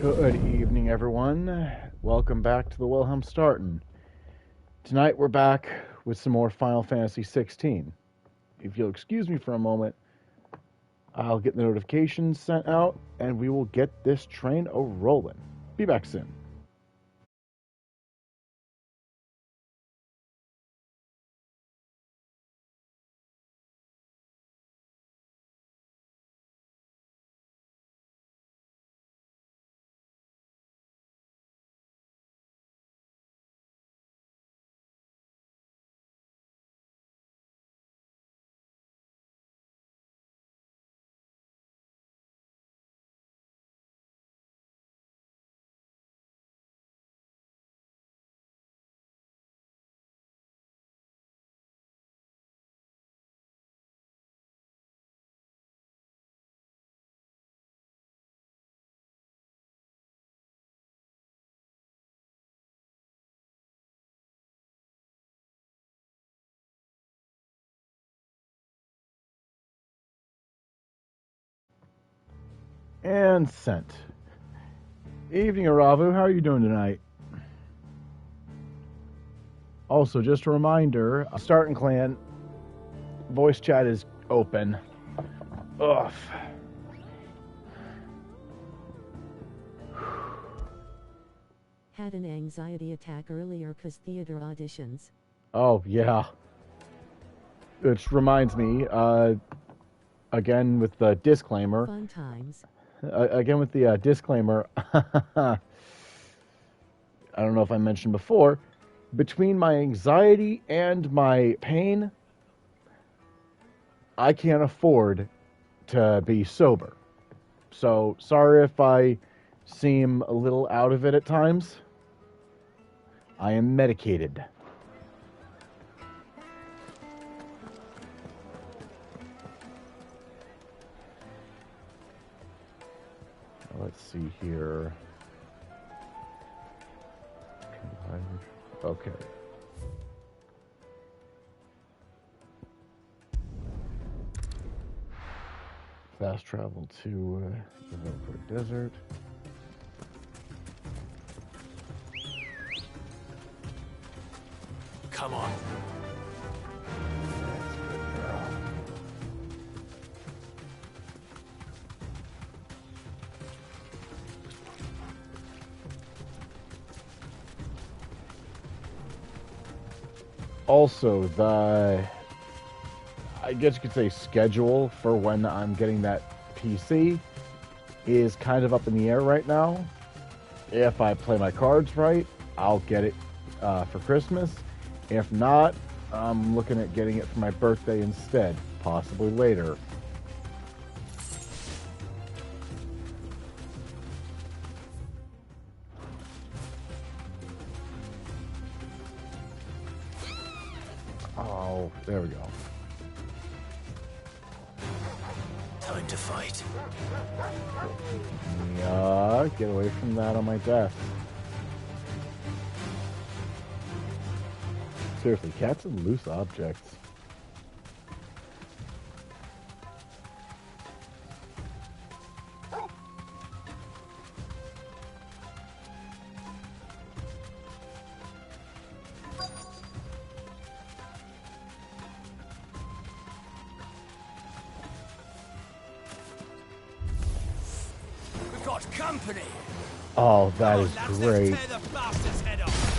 Good evening, everyone. Welcome back to the Wilhelm Startin. Tonight we're back with some more Final Fantasy XVI. If you'll excuse me for a moment, I'll get the notifications sent out and we will get this train a-rolling. Be back soon. And sent. Evening, Aravu. How are you doing tonight? Also, just a reminder, Startin Clan voice chat is open. Ugh. Had an anxiety attack earlier cause theater auditions. Oh, yeah. Which reminds me, again with the disclaimer. Fun times. Again with the disclaimer. I don't know if I mentioned before, between my anxiety and my pain, I can't afford to be sober. So, sorry if I seem a little out of it at times. I am medicated. Let's see here. Okay. Fast travel to the Velvet Desert. Come on. That's good, girl. Also, I guess you could say schedule for when I'm getting that PC is kind of up in the air right now. If I play my cards right, I'll get it for Christmas. If not, I'm looking at getting it for my birthday instead, possibly later. Oh, there we go. Time to fight. Yeah, get away from that on my desk. Seriously, cats and loose objects. We've got company. Oh, that is Lads, great. let's tear the bastard's head off.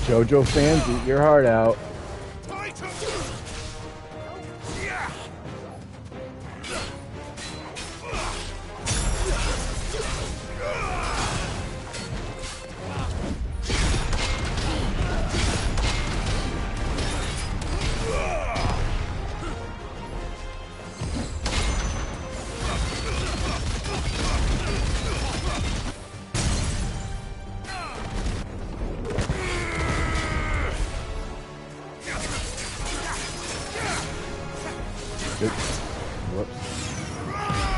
JoJo fans, eat your heart out. Whoops.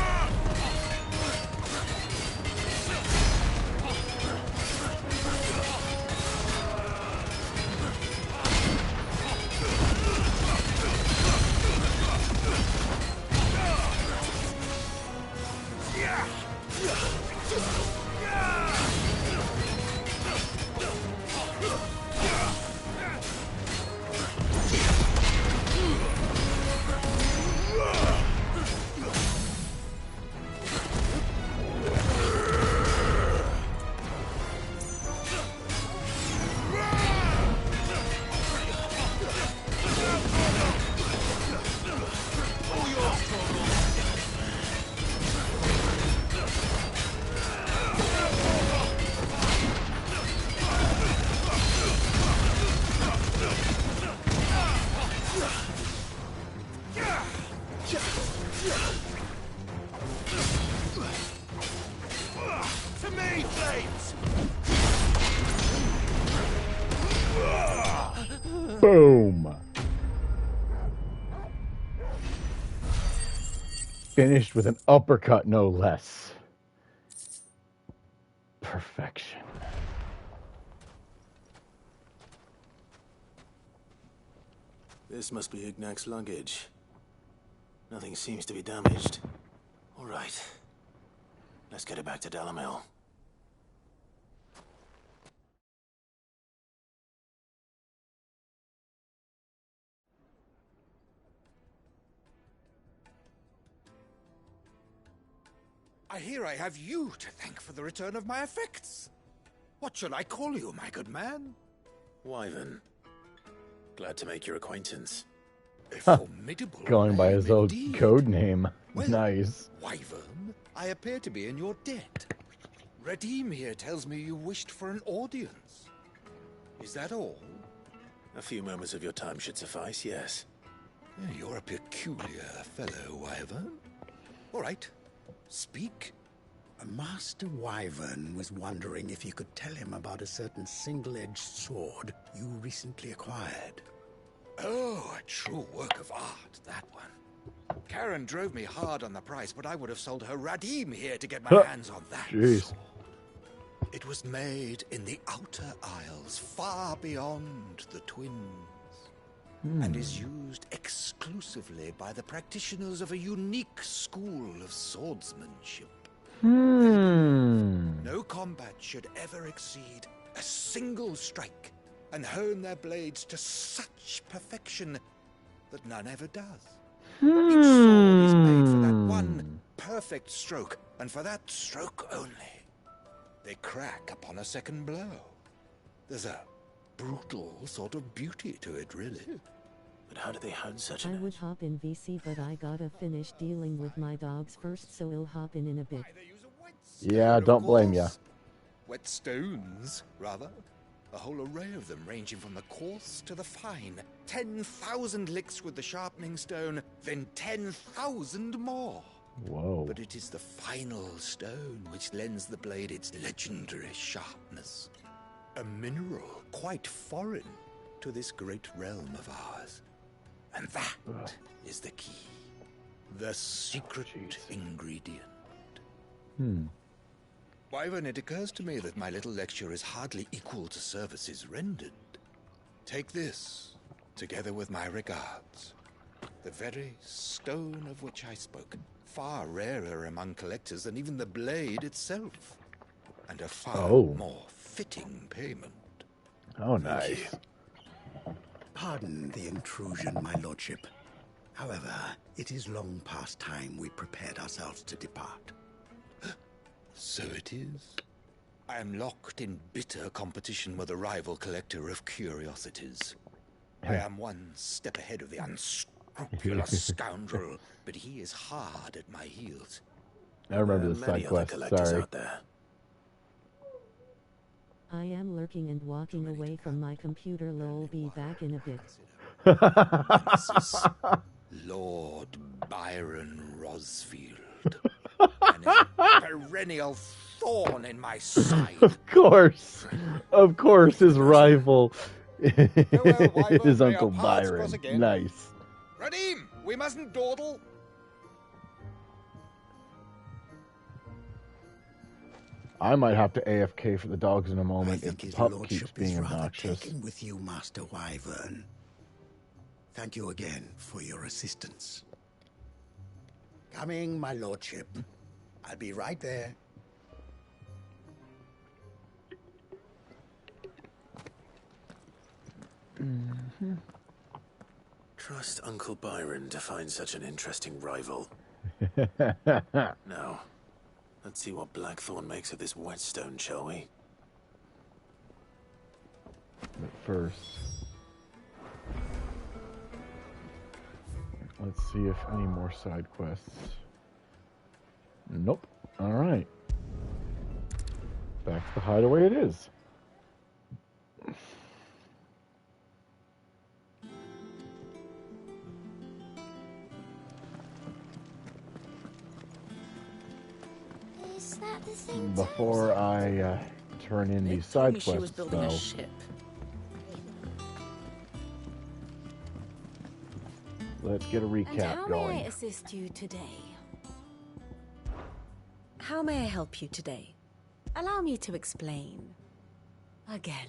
To me, flames! Boom. Finished with an uppercut, no less. Perfection. This must be Ignac's luggage. Nothing seems to be damaged. All right. Let's get it back to Dalamil. I hear I have you to thank for the return of my effects. What shall I call you, my good man? Wyvern. Glad to make your acquaintance. A formidable Going by name his old indeed. code name. Well, Nice. Wyvern, I appear to be in your debt. Redeem here tells me you wished for an audience. Is that all? A few moments of your time should suffice, yes. You're a peculiar fellow, Wyvern. All right, speak. Master Wyvern was wondering if you could tell him about a certain single-edged sword you recently acquired. Oh, a true work of art, that one. Karen drove me hard on the price, but I would have sold her Radim here to get my hands on that Jeez. sword. It was made in the Outer Isles, far beyond the Twins, and is used exclusively by the practitioners of a unique school of swordsmanship. No combat should ever exceed a single strike and hone their blades to such perfection that none ever does. Each sword is made for that one perfect stroke, and for that stroke only. They crack upon a second blow. There's a brutal sort of beauty to it, really. But how do they hone such I an... would hop in VC, but I gotta finish dealing with my dogs first, so I'll hop in a bit. Why, they use a whetstone, Yeah, of don't blame ya. course. Whetstones, rather. A whole array of them, ranging from the coarse to the fine. 10,000 licks with the sharpening stone, then 10,000 more. Whoa. But it is the final stone which lends the blade its legendary sharpness. A mineral quite foreign to this great realm of ours. And that is the key. The secret ingredient. Wyvern, it occurs to me that my little lecture is hardly equal to services rendered. Take this, together with my regards. The very stone of which I spoke, far rarer among collectors than even the blade itself, and a far more fitting payment. Oh, nice. Pardon the intrusion, my lordship. However, it is long past time we prepared ourselves to depart. So it is. I am locked in bitter competition with a rival collector of curiosities. I am one step ahead of the unscrupulous scoundrel, but he is hard at my heels. I remember the many side other quest. collectors Sorry. out there. I am lurking and walking away from my computer, lol, be back in a bit. Nemesis, Lord Byron Rosfield, and a perennial thorn in my side. Of course, his rival Wyvern, is may Uncle our paths Byron. cross again. Nice. Radim, we mustn't dawdle. I might have to AFK for the dogs in a I moment if think the his pup lordship keeps is being rather obnoxious. taken with you, Master Wyvern. Thank you again for your assistance. Coming, my lordship. I'll be right there. Trust Uncle Byron to find such an interesting rival. Now, let's see what Blackthorn makes of this whetstone, shall we? But first, let's see if any more side quests. Nope. All right. Back to the hideaway it is. Is that the thing? Before I turn in these Told side me she was quests, building a though, ship. let's get a And recap how going. may I assist you today? How may I help you today? Allow me to explain. Again.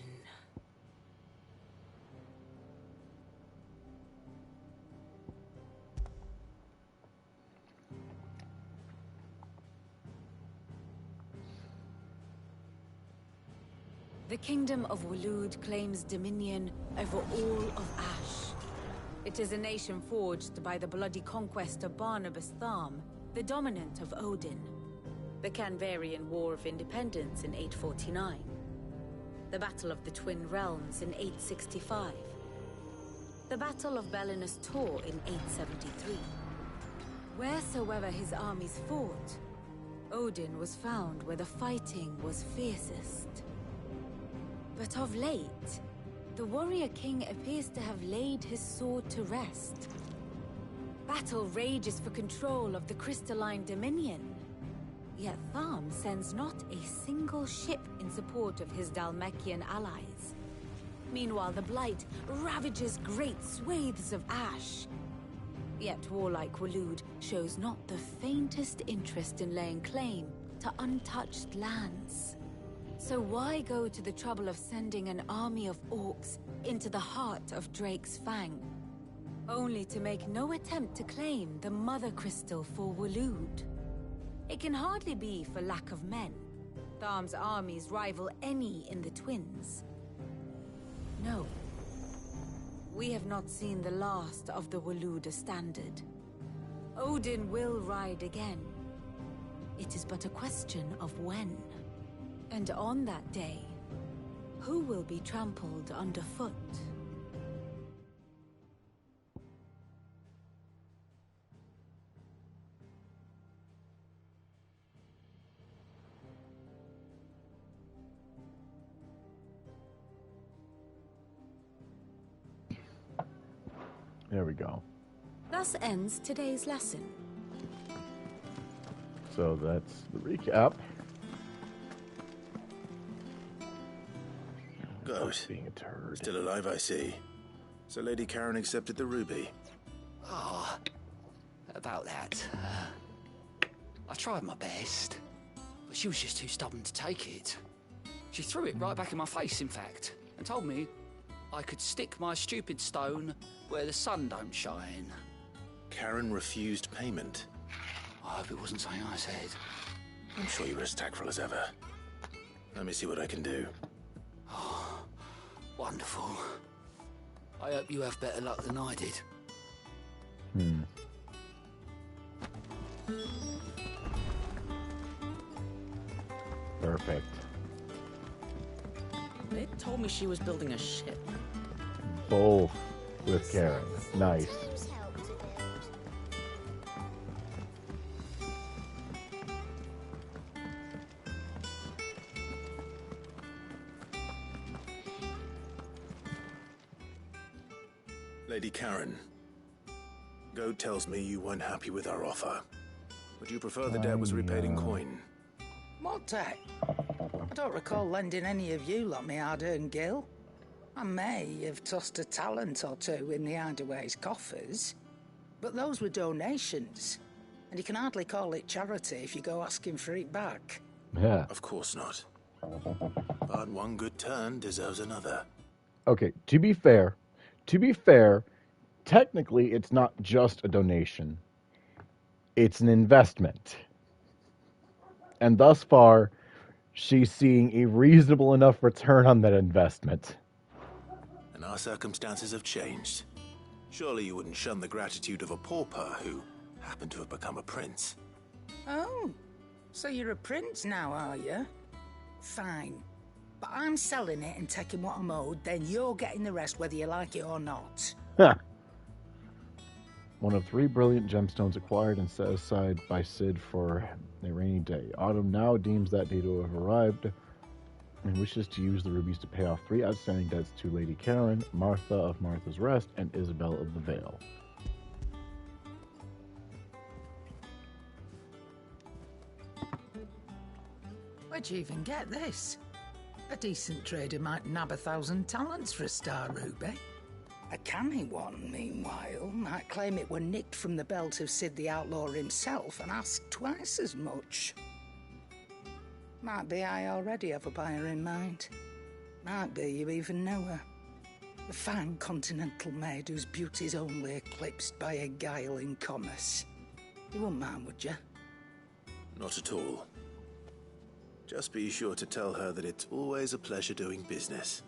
The kingdom of Waloed claims dominion over all of Ash. It is a nation forged by the bloody conquest of Barnabas Tharm, the dominant of Odin. The Canvarian War of Independence in 849. The Battle of the Twin Realms in 865. The Battle of Belinus Tor in 873. Wheresoever his armies fought, Odin was found where the fighting was fiercest. But of late, the warrior king appears to have laid his sword to rest. Battle rages for control of the crystalline dominion. Yet Tharm sends not a single ship in support of his Dhalmekian allies. Meanwhile, the Blight ravages great swathes of Ash. Yet warlike Waloed shows not the faintest interest in laying claim to untouched lands. So why go to the trouble of sending an army of orcs into the heart of Drake's Fang, only to make no attempt to claim the Mother Crystal for Waloed? It can hardly be for lack of men. Tharm's armies rival any in the Twins. No. We have not seen the last of the Waloed standard. Odin will ride again. It is but a question of when. And on that day, who will be trampled underfoot? There we go. Thus ends today's lesson. So that's the recap. Good. Being a turd. Still alive, I see. So Lady Karen accepted the ruby. Oh, about that. I tried my best, but she was just too stubborn to take it. She threw it right back in my face, in fact, and told me I could stick my stupid stone where the sun don't shine. Karen refused payment. I hope it wasn't something I said. I'm sure you were as tactful as ever. Let me see what I can do. Oh, wonderful. I hope you have better luck than I did. Perfect. They told me she was building a ship. Both with Karen. Nice. Times helped a bit. Lady Karen, Goad tells me you weren't happy with our offer. Would you prefer the debt was repaid in coin? What debt? I don't recall lending any of you lot me hard-earned gil. I may have tossed a talent or two in the Hideaway's coffers, but those were donations, and you can hardly call it charity if you go asking for it back. Yeah. Of course not. But one good turn deserves another. Okay, to be fair, technically it's not just a donation. It's an investment. And thus far, she's seeing a reasonable enough return on that investment. And our circumstances have changed. Surely you wouldn't shun the gratitude of a pauper who happened to have become a prince. Oh, so you're a prince now, are you? Fine. But I'm selling it and taking what I'm owed, then you're getting the rest whether you like it or not. One of 3 brilliant gemstones acquired and set aside by Sid for a rainy day. Autumn now deems that day to have arrived and wishes to use the rubies to pay off 3 outstanding debts to Lady Karen, Martha of Martha's Rest, and Isabel of the Vale. Where'd you even get this? A decent trader might nab 1,000 talents for a star ruby. A canny one, meanwhile, might claim it were nicked from the belt of Sid the Outlaw himself and ask twice as much. Might be I already have a buyer in mind. Might be you even know her. A fine continental maid whose beauty's only eclipsed by a guile in commerce. You wouldn't mind, would you? Not at all. Just be sure to tell her that it's always a pleasure doing business.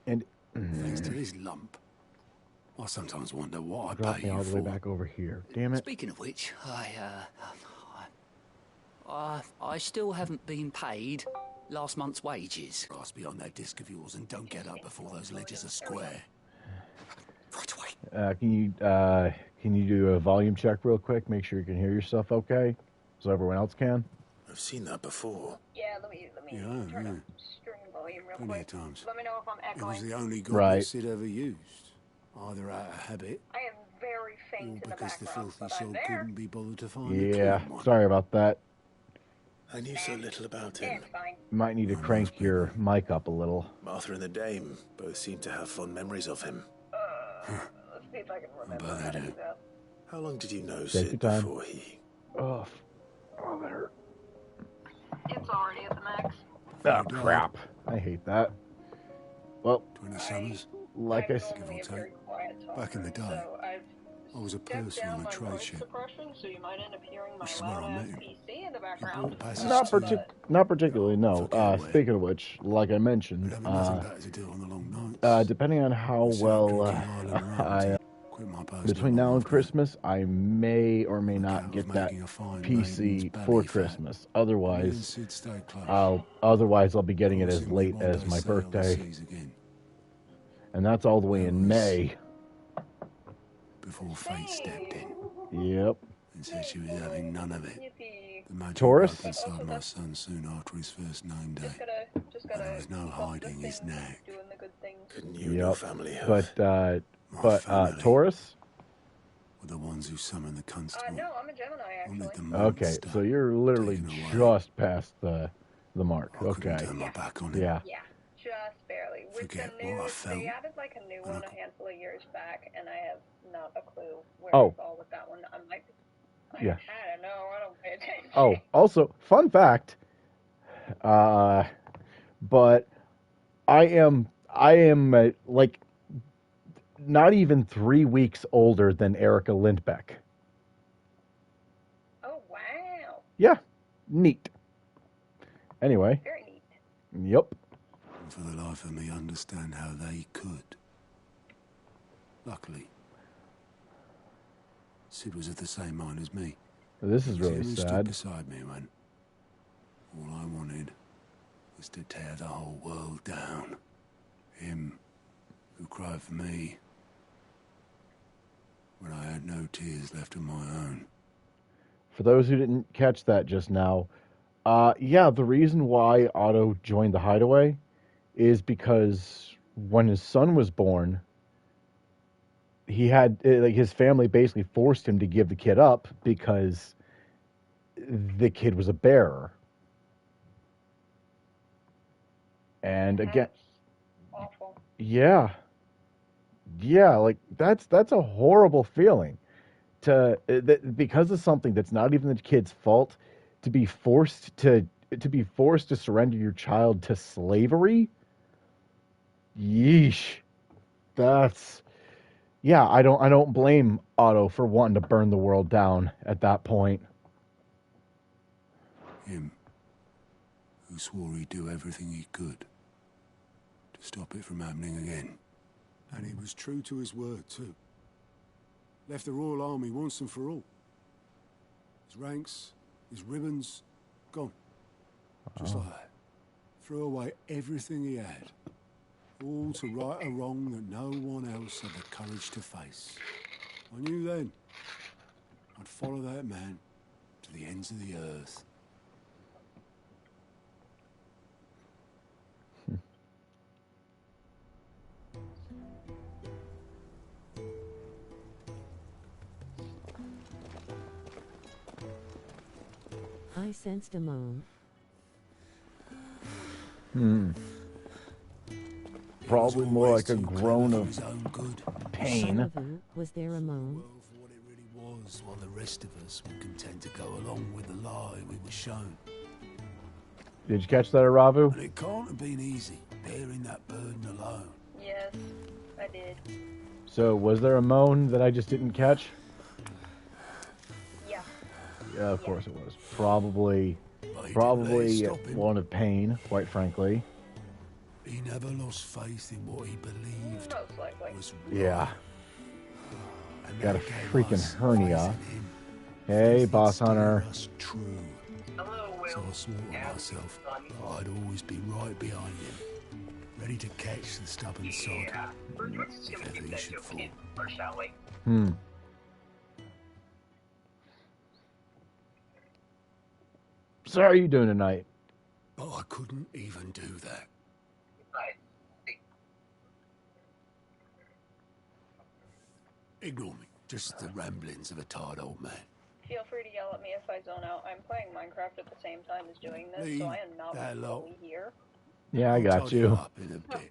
And thanks to this lump, I sometimes wonder what I drop pay me you all the way for. back over here. Damn it. Speaking of which, I still haven't been paid last month's wages. Grasp beyond that disc of yours and don't get up before those ledgers are square. Right away. Can you do a volume check real quick? Make sure you can hear yourself okay, so everyone else can. I've seen that before. Yeah, let me turn up stream volume real Plenty quick. of times. Let me know if I'm It echoing. was the only goblet Right. Sid ever used. Either out of habit, I am very or faint in the because the background, filthy but I'm soul there. couldn't be bothered to find a Yeah, clean one. sorry about that. I knew so little about him. It's fine. You might need to crank your mic up a little. Martha and the Dame both seem to have fond memories of him. Let's see if I can remember bet how to I do do. that. How long did you know Take Sid your time. before he... Oh, that hurt. It's already at the max. Oh, crap. I hate that. Well, 20 summers. like I I'm said, normally a very quiet talker, Back in the day, so I've I was a stepped purser down on a my trade voice ship. suppression, so you might end up hearing my This is where I loud-ass met him. PC in the He background. brought passage not, to not particularly, no. Forget where. Speaking of which, like I But mentioned, having nothing better to do on the long nights. depending on how we sat well drinking Ireland rum I... till quit my post between not now long and after. Christmas, I may or may On not account of get that making a fine PC maiden's for belly fat. Christmas. Me and Otherwise, Sid stayed close. I'll be getting it as Promising we'd late one as day my sail the birthday, seas again, and that's all the way That in was- May. before fate stepped in Yep. and said she was having none of it. Yippee. The magic Taurus? broke inside my son soon after his first name day. Just And gotta there was no keep up the hiding his things, knack. doing the good things. Couldn't you and your Yep. family have... But family. Taurus? Were the ones who summoned the constable. No, I'm a Gemini, Wanted actually. the Okay, monster so you're literally taken away. just past the mark. I couldn't Okay. turn my back on it. Yeah. Yeah, just barely. With Forget the new, what I felt. they added like a new And one I a handful of years back, and I have not a clue where Oh. it's all with that one. I might be... Yeah. I don't know, I don't pay attention. Oh, also, fun fact. But I am like not even 3 weeks older than Erica Lindbeck. Oh, wow. Yeah, neat. Anyway, Very neat. yep. And for the life of me, understand how they could. Luckily, Sid was of the same mind as me. This is He really stood sad. beside me when all I wanted was to tear the whole world down. Him, who cried for me when I had no tears left of my own. For those who didn't catch that just now, yeah, the reason why Otto joined the Hideaway is because when his son was born, he had like his family basically forced him to give the kid up because the kid was a bearer. And again, Awful. yeah, like that's a horrible feeling to because of something that's not even the kid's fault to be forced to surrender your child to slavery. Yeesh. That's, yeah, I don't blame Otto for wanting to burn the world down at that point. Him, who swore he'd do everything he could to stop it from happening again. And he was true to his word, too. Left the Royal Army once and for all. His ranks, his ribbons, gone. Just like that. Threw away everything he had. All to right a wrong that no one else had the courage to face. I knew then I'd follow that man to the ends of the earth. I sensed a moan. Probably more like a groan of pain. Ravu, was there a moan? For what it really was, while the rest of us were content to go along with the lie we were shown. Did you catch that, Ravu? And it can't have been easy, bearing that burden alone. Yes, I did. So, was there a moan that I just didn't catch? Yeah. Yeah, of course it was. Probably one of pain, quite frankly. He never lost faith in what he believed Most likely. was right. Yeah. And Got a that gave freaking us hernia. faith in him. Hey, Faith Boss steered Hunter. us true. Hello, Will. So I swore to myself that I'd always be right behind him, ready to catch the stubborn sod Yeah. Let's just if gonna ever keep he that should joke fall. in, or shall we? So how are you doing tonight? But I couldn't even do that. Right. Ignore me. Just the ramblings of a tired old man. Feel free to yell at me if I zone out. I'm playing Minecraft at the same time as doing this, so I am not that lot. fully here. Yeah, I I'll got tidy you. up in a bit.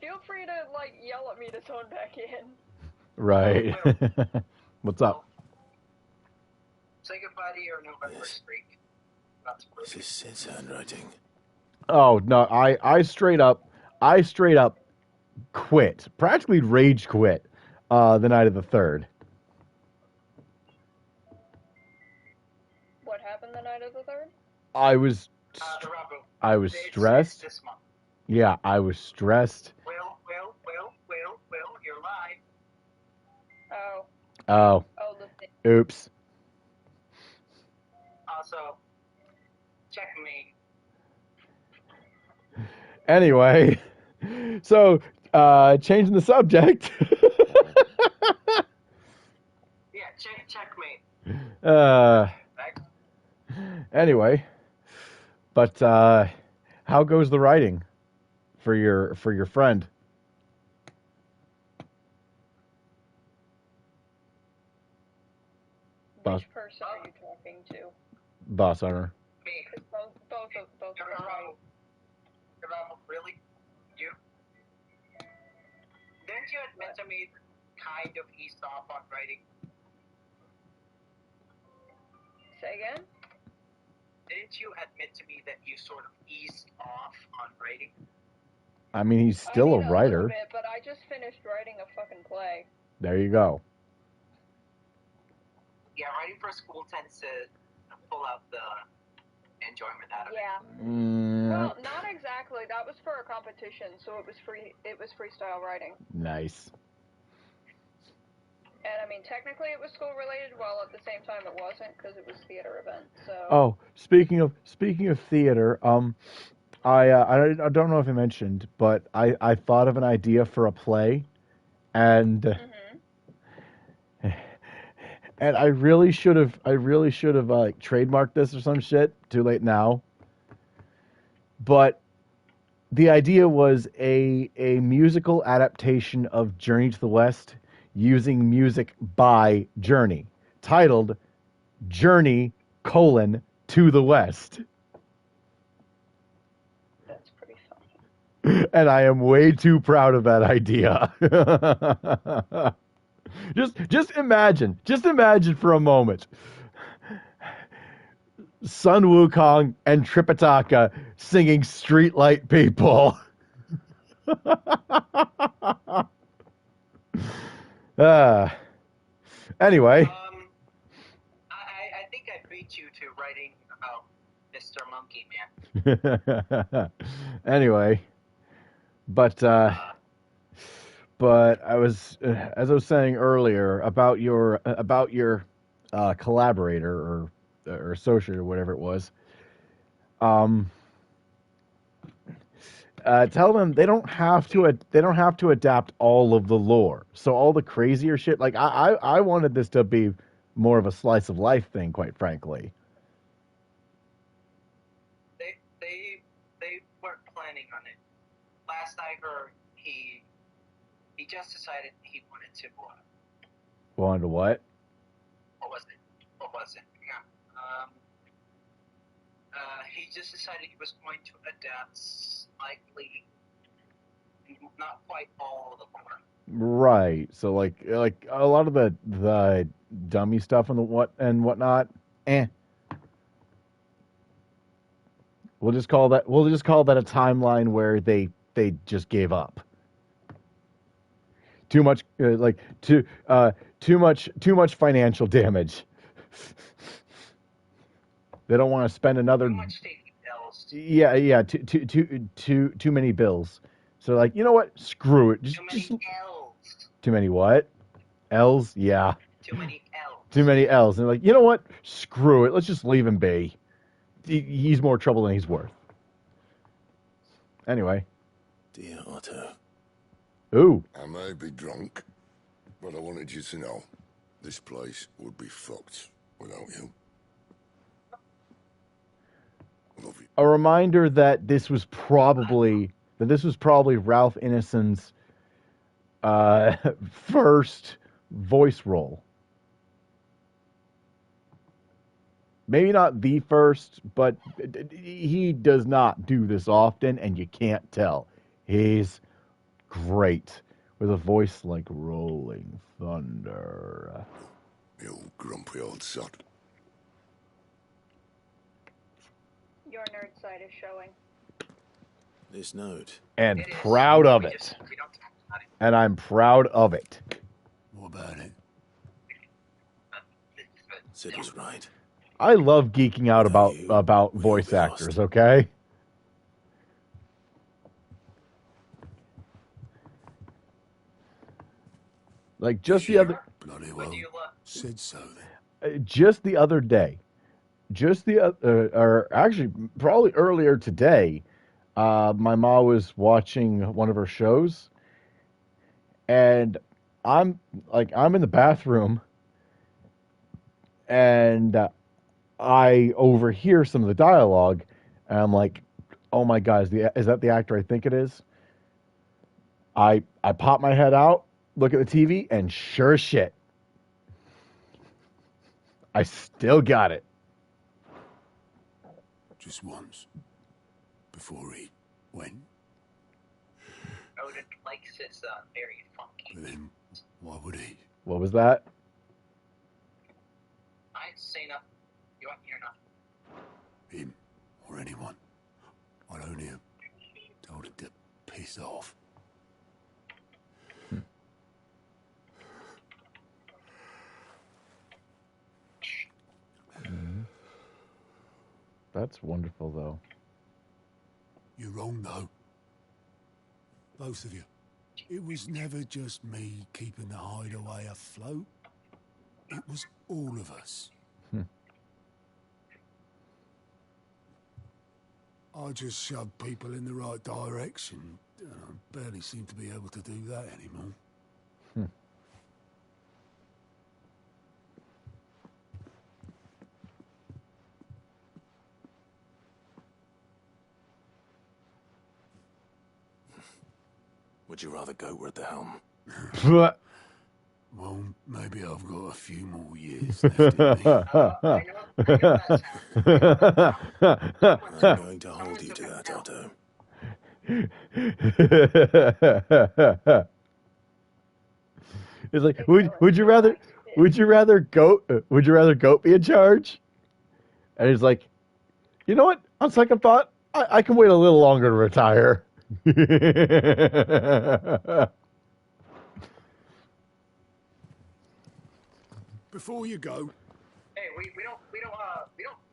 Feel free to, like, yell at me to zone back in. Right. What's up? Say goodbye to your November streak. That's This is Sid's handwriting. Oh no, I straight up quit. Practically rage quit the night of the 3rd. What happened the night of the 3rd? I was Rabu, stressed. This month. Yeah, I was stressed. Will, you're live. Oh. Oh, the thing. Oops. Also, check me. Anyway, so changing the subject. Yeah, check me. Anyway, but how goes the writing for your friend? Which person are you talking to? Boss Hunter. Me. Both are right. Rabu, really? You? Didn't you admit to me kind of eased off on writing? Say again? Didn't you admit to me that you sort of eased off on writing? I mean, he's still a writer. little bit, but I just finished writing a fucking play. There you go. Yeah, writing for school tends to pull out the enjoyment out of it. Yeah. Well, not exactly. That was for a competition, so it was free. It was freestyle writing. Nice. And I mean, technically it was school related, while at the same time it wasn't, because it was a theater event. So. Oh, speaking of theater, I don't know if I mentioned, but I thought of an idea for a play, and and I really should have like trademarked this or some shit. Too late now. But the idea was a musical adaptation of Journey to the West using music by Journey, titled Journey: to the West. That's pretty funny. And I am way too proud of that idea. Just imagine for a moment. Sun Wukong and Tripitaka singing Streetlight People. Anyway. I think I beat you to writing about Mr. Monkey Man. Anyway, but I was, as I was saying earlier, about your collaborator or associate or whatever it was. Tell them they don't have to adapt all of the lore. So all the crazier shit, like I wanted this to be more of a slice of life thing, quite frankly. They weren't planning on it. Last I heard, he just decided he wanted to. Wanted to what? What was it? Yeah. He just decided he was going to adapt slightly, not quite all the lore. Right. So like a lot of the dummy stuff and whatnot. We'll just call that a timeline where they just gave up. Too much too much financial damage. They don't want to spend another. Too much taking bills. Yeah. Too many bills. So like, you know what? Screw it. Too many L's. Too many what? L's? Yeah. Too many L's. Too many L's. And they're like, you know what? Screw it. Let's just leave him be. He's more trouble than he's worth. Anyway. Dear Otto. Ooh. I may be drunk, but I wanted you to know this place would be fucked without you. Love you. A reminder that this was probably Ralph Ineson's first voice role. Maybe not the first, but he does not do this often, and you can't tell. He's great with a voice like rolling thunder. You grumpy old sod. Your nerd side is showing. This note. And proud of it. And I'm proud of it. What about it? Sid was right. I love geeking out about voice actors, okay? Like just the other Bloody well. Said so then. Just the other day. Or actually probably earlier today, my mom was watching one of her shows, and I'm in the bathroom, and I overhear some of the dialogue, and I'm like, oh my God, is that the actor I think it is? I pop my head out, look at the TV, and sure as shit, I still got it. Just once. Before he went. Odin likes his very funky. But then, why would he? What was that? I ain't say nothing. You ain't hear nothing. Him or anyone. I'd only have told him to piss off. That's wonderful, though. You're wrong, though. Both of you. It was never just me keeping the hideaway afloat. It was all of us. I just shoved people in the right direction. I barely seem to be able to do that anymore. Would you rather go at the helm? Well, maybe I've got a few more years left in me. I'm going to hold you to that, Otto. It's like, would you rather goat be in charge? And he's like, you know what? On second thought, I can wait a little longer to retire. Before you go, Hey, we don't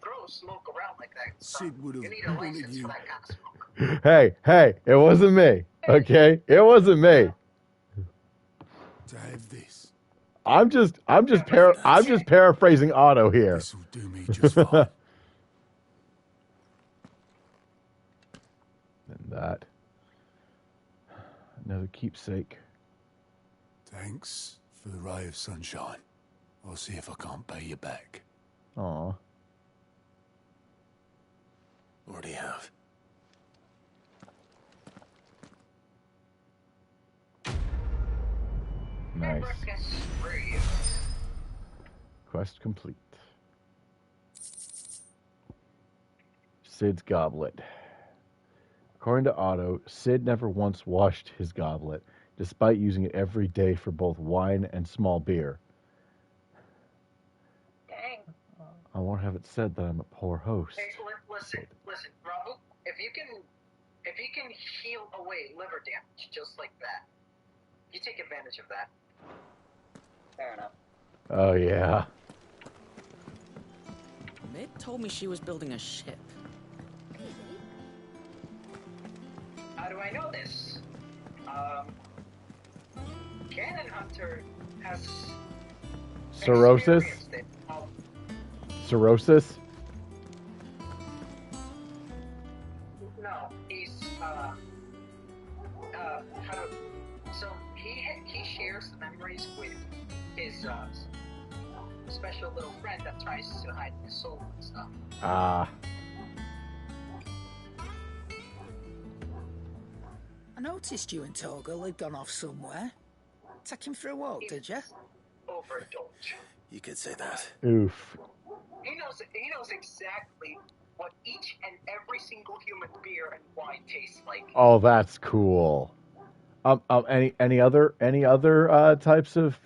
throw smoke around like that. Sid would have You need a wanted license you. for that kind of smoke. Hey, it wasn't me. Okay, it wasn't me. To have this. I'm just paraphrasing Otto here. This will do me just fine. And that. Another keepsake. Thanks for the ray of sunshine. I'll see if I can't pay you back. Aw. Already have. Nice. Quest complete. Sid's goblet. According to Otto, Sid never once washed his goblet, despite using it every day for both wine and small beer. Dang. I won't have it said that I'm a poor host. Hey, listen, Ramu. If you can heal away liver damage just like that, you take advantage of that. Fair enough. Oh, yeah. Mid told me she was building a ship. How do I know this? Cannon Hunter has Cirrhosis? experienced it. Cirrhosis? No, he's so he shares the memories with his special little friend that tries to hide his soul and stuff. Ah. I noticed you and Torgal had gone off somewhere. Take him for a walk, did you? Overindulge. You could say that. Oof. He knows exactly what each and every single human beer and wine tastes like. Oh, that's cool. Any other types of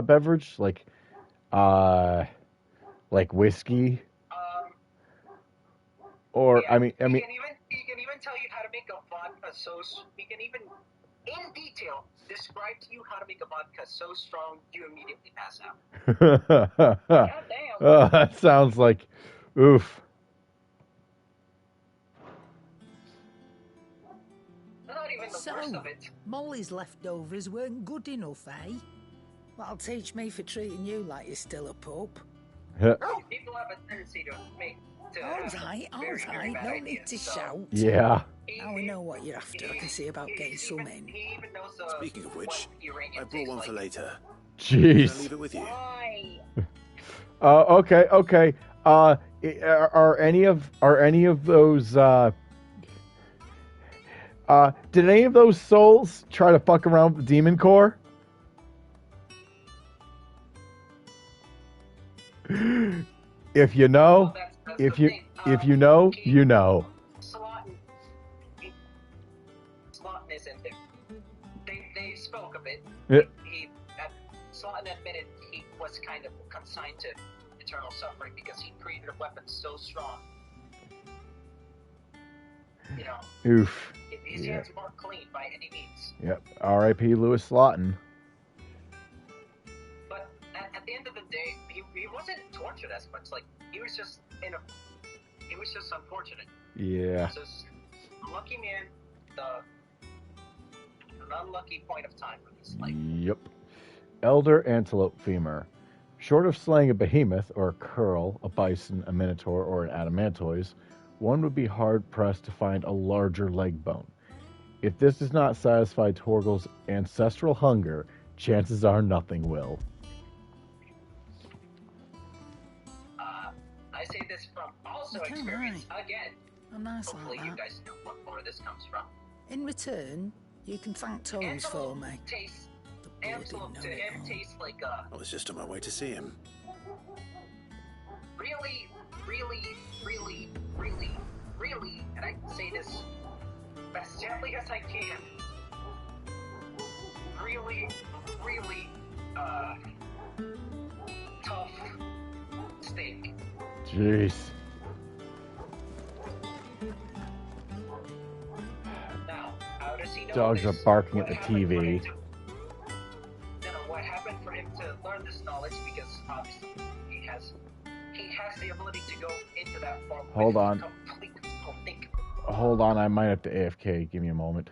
beverage like whiskey? Or Yeah, I mean, he can even tell you how to make a vodka he can even in detail describe to you how to make a vodka so strong you immediately pass out. God damn. Oh, that sounds like oof. Not even the worst of it. Molly's leftovers weren't good enough, eh? That'll teach me for treating you like you're still a pup. People have a tendency to make. Alright, no need to shout. Yeah. Now we know what you're after. I can see about getting some in. Speaking of which, I brought one for later. Jeez. Can I leave it with you? Okay. Are any of those did any of those souls try to fuck around with the demon core? If you know, if you know, you know. Slotin isn't there. They spoke of it. Slotin admitted he was kind of consigned to eternal suffering because he created a weapon so strong. You know. Oof. His hands weren't clean by any means. Yep. R.I.P. Lewis Slotin. But at the end of the day, he wasn't tortured as much. Like he was just unfortunate. Yeah. Just a lucky man, an unlucky point of time in his life. Yep. Elder antelope femur. Short of slaying a behemoth or a curl, a bison, a minotaur, or an adamantoise, one would be hard-pressed to find a larger leg bone. If this does not satisfy Torgal's ancestral hunger, chances are nothing will. I say this from also experience. Again, nice hopefully like you that. guys know where this comes from. In return, you can thank Tomes for me. Antelope to him tastes like I was just on my way to see him. really, and I say this as gently as I can, really, tough steak. Jeez. Now, how does he know Dogs this? are barking at What the happened for him TV. what happened for him to learn this knowledge? Because obviously he has the ability to go into that form. Hold with on. complete think. Hold on, I might have to AFK. Give me a moment.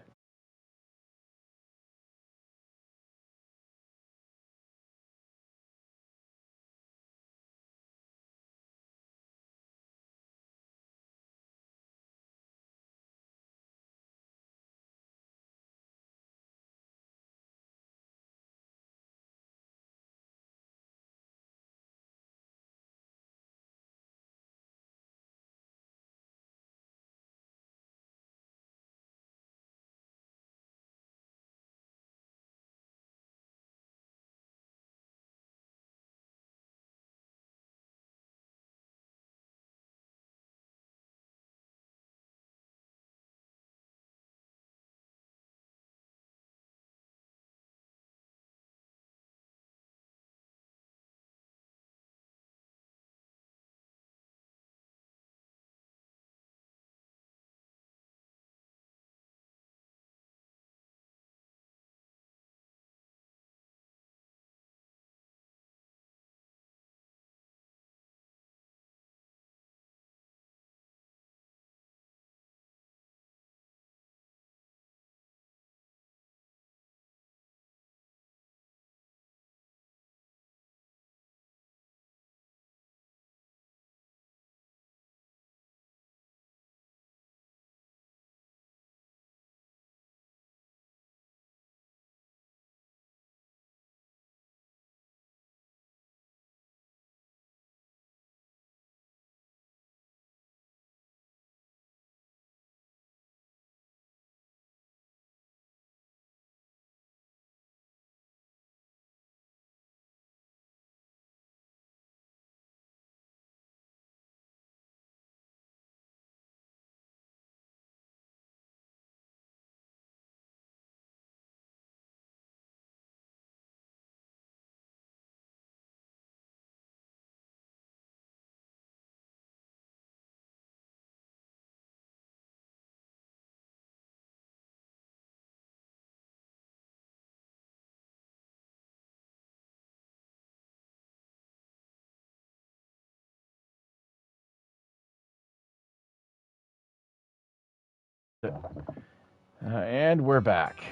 And we're back.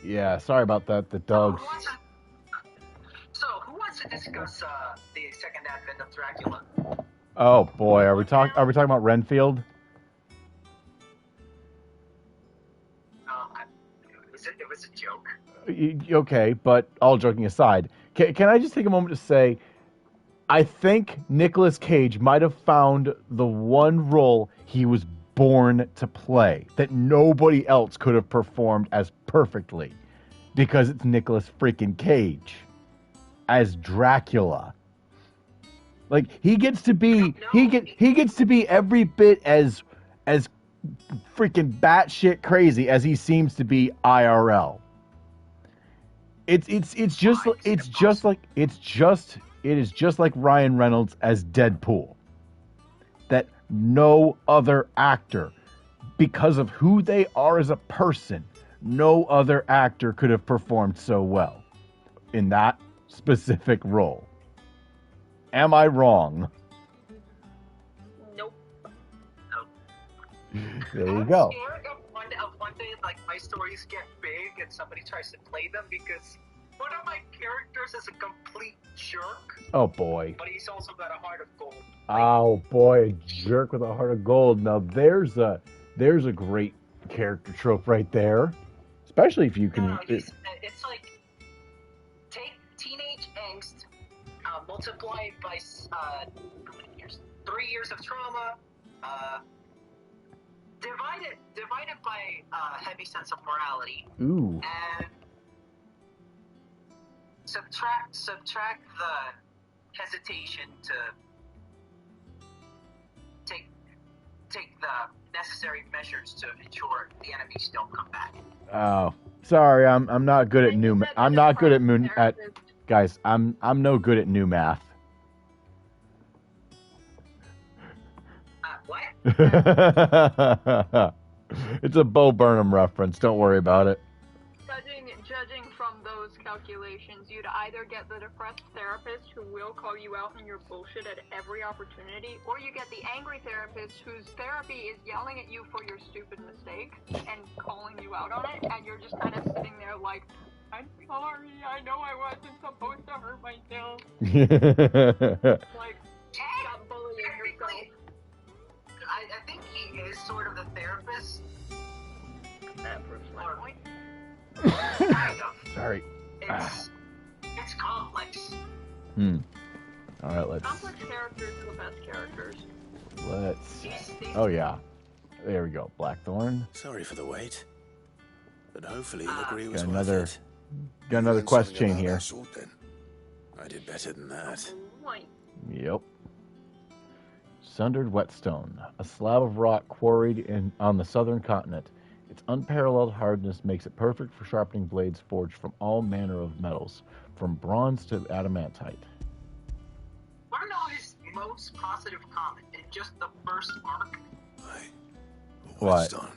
Yeah, sorry about that. The dogs. So, who wants to discuss the second advent of Dracula? Oh boy, are we talking about Renfield? It was a joke. Okay, but all joking aside, can I just take a moment to say, I think Nicolas Cage might have found the one role he was born to play that nobody else could have performed as perfectly, because it's Nicolas freaking Cage as Dracula. Like he gets to be he gets to be every bit as freaking batshit crazy as he seems to be IRL. It is just like Ryan Reynolds as Deadpool. That no other actor, because of who they are as a person, no other actor could have performed so well in that specific role. Am I wrong? Nope. There you go. I'm scared of one day, like, my stories get big and somebody tries to play them because one of my characters is a complete jerk. Oh boy. But he's also got a heart of gold. Oh boy, a jerk with a heart of gold. Now there's a great character trope right there. Especially if you can. No, it's like take teenage angst, multiply it by 3 years of trauma, divide it by a heavy sense of morality. Ooh. And subtract the hesitation to take the necessary measures to ensure the enemies don't come back. Oh, sorry, I'm not good at I'm not good at guys. I'm no good at new math. What? It's a Bo Burnham reference. Don't worry about it. Judging from those calculations, you'd either get the depressed therapist who will call you out on your bullshit at every opportunity, or you get the angry therapist whose therapy is yelling at you for your stupid mistakes and calling you out on it, and you're just kind of sitting there like, I'm sorry, I know I wasn't supposed to hurt myself. Like, stop bullying yourself. I think he is sort of the therapist. That proves my point. Kind of. Sorry. It's complex. All right, let's. Complex characters are the best characters. Let's. Oh yeah, there we go. Blackthorn. Sorry for the wait, but hopefully you'll agree it was Got worth another quest chain here. I did better than that. Yep. Sundered Whetstone, a slab of rock quarried on the southern continent. Its unparalleled hardness makes it perfect for sharpening blades forged from all manner of metals, from bronze to adamantite. Want to know his most positive comment in just the first arc? What? Whetstone.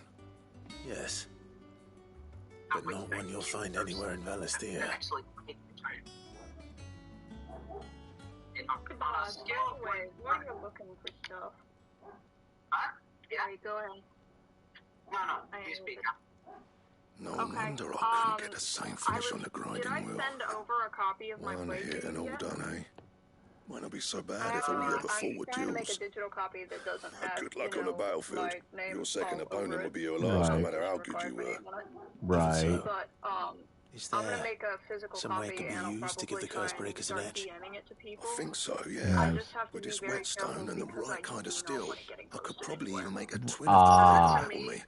Yes. But not one you'll find anywhere in Valisthea. Actually, Anyway, while you're looking for stuff. Huh? Yeah, go ahead. No, you speak up. No wonder I couldn't get the same finish on the grinding Did I wheel. send over a copy of my One hit and all done, eh? Might not be so bad if all we ever fought were trying to make a duels. digital copy that doesn't have, Good luck on the battlefield. my name Your second all opponent over will it. be your last, no Right. matter how good you were. Right. But, Is I'm gonna there make a physical some way it copy can be and I'll used to give probably the curse try and breakers an start edge? DMing it to people. I think so, I yeah. just have to With be this very whetstone careful and the because right I kind of do know steel, when getting I could posted probably anywhere. even make a twin Ah. of the for me.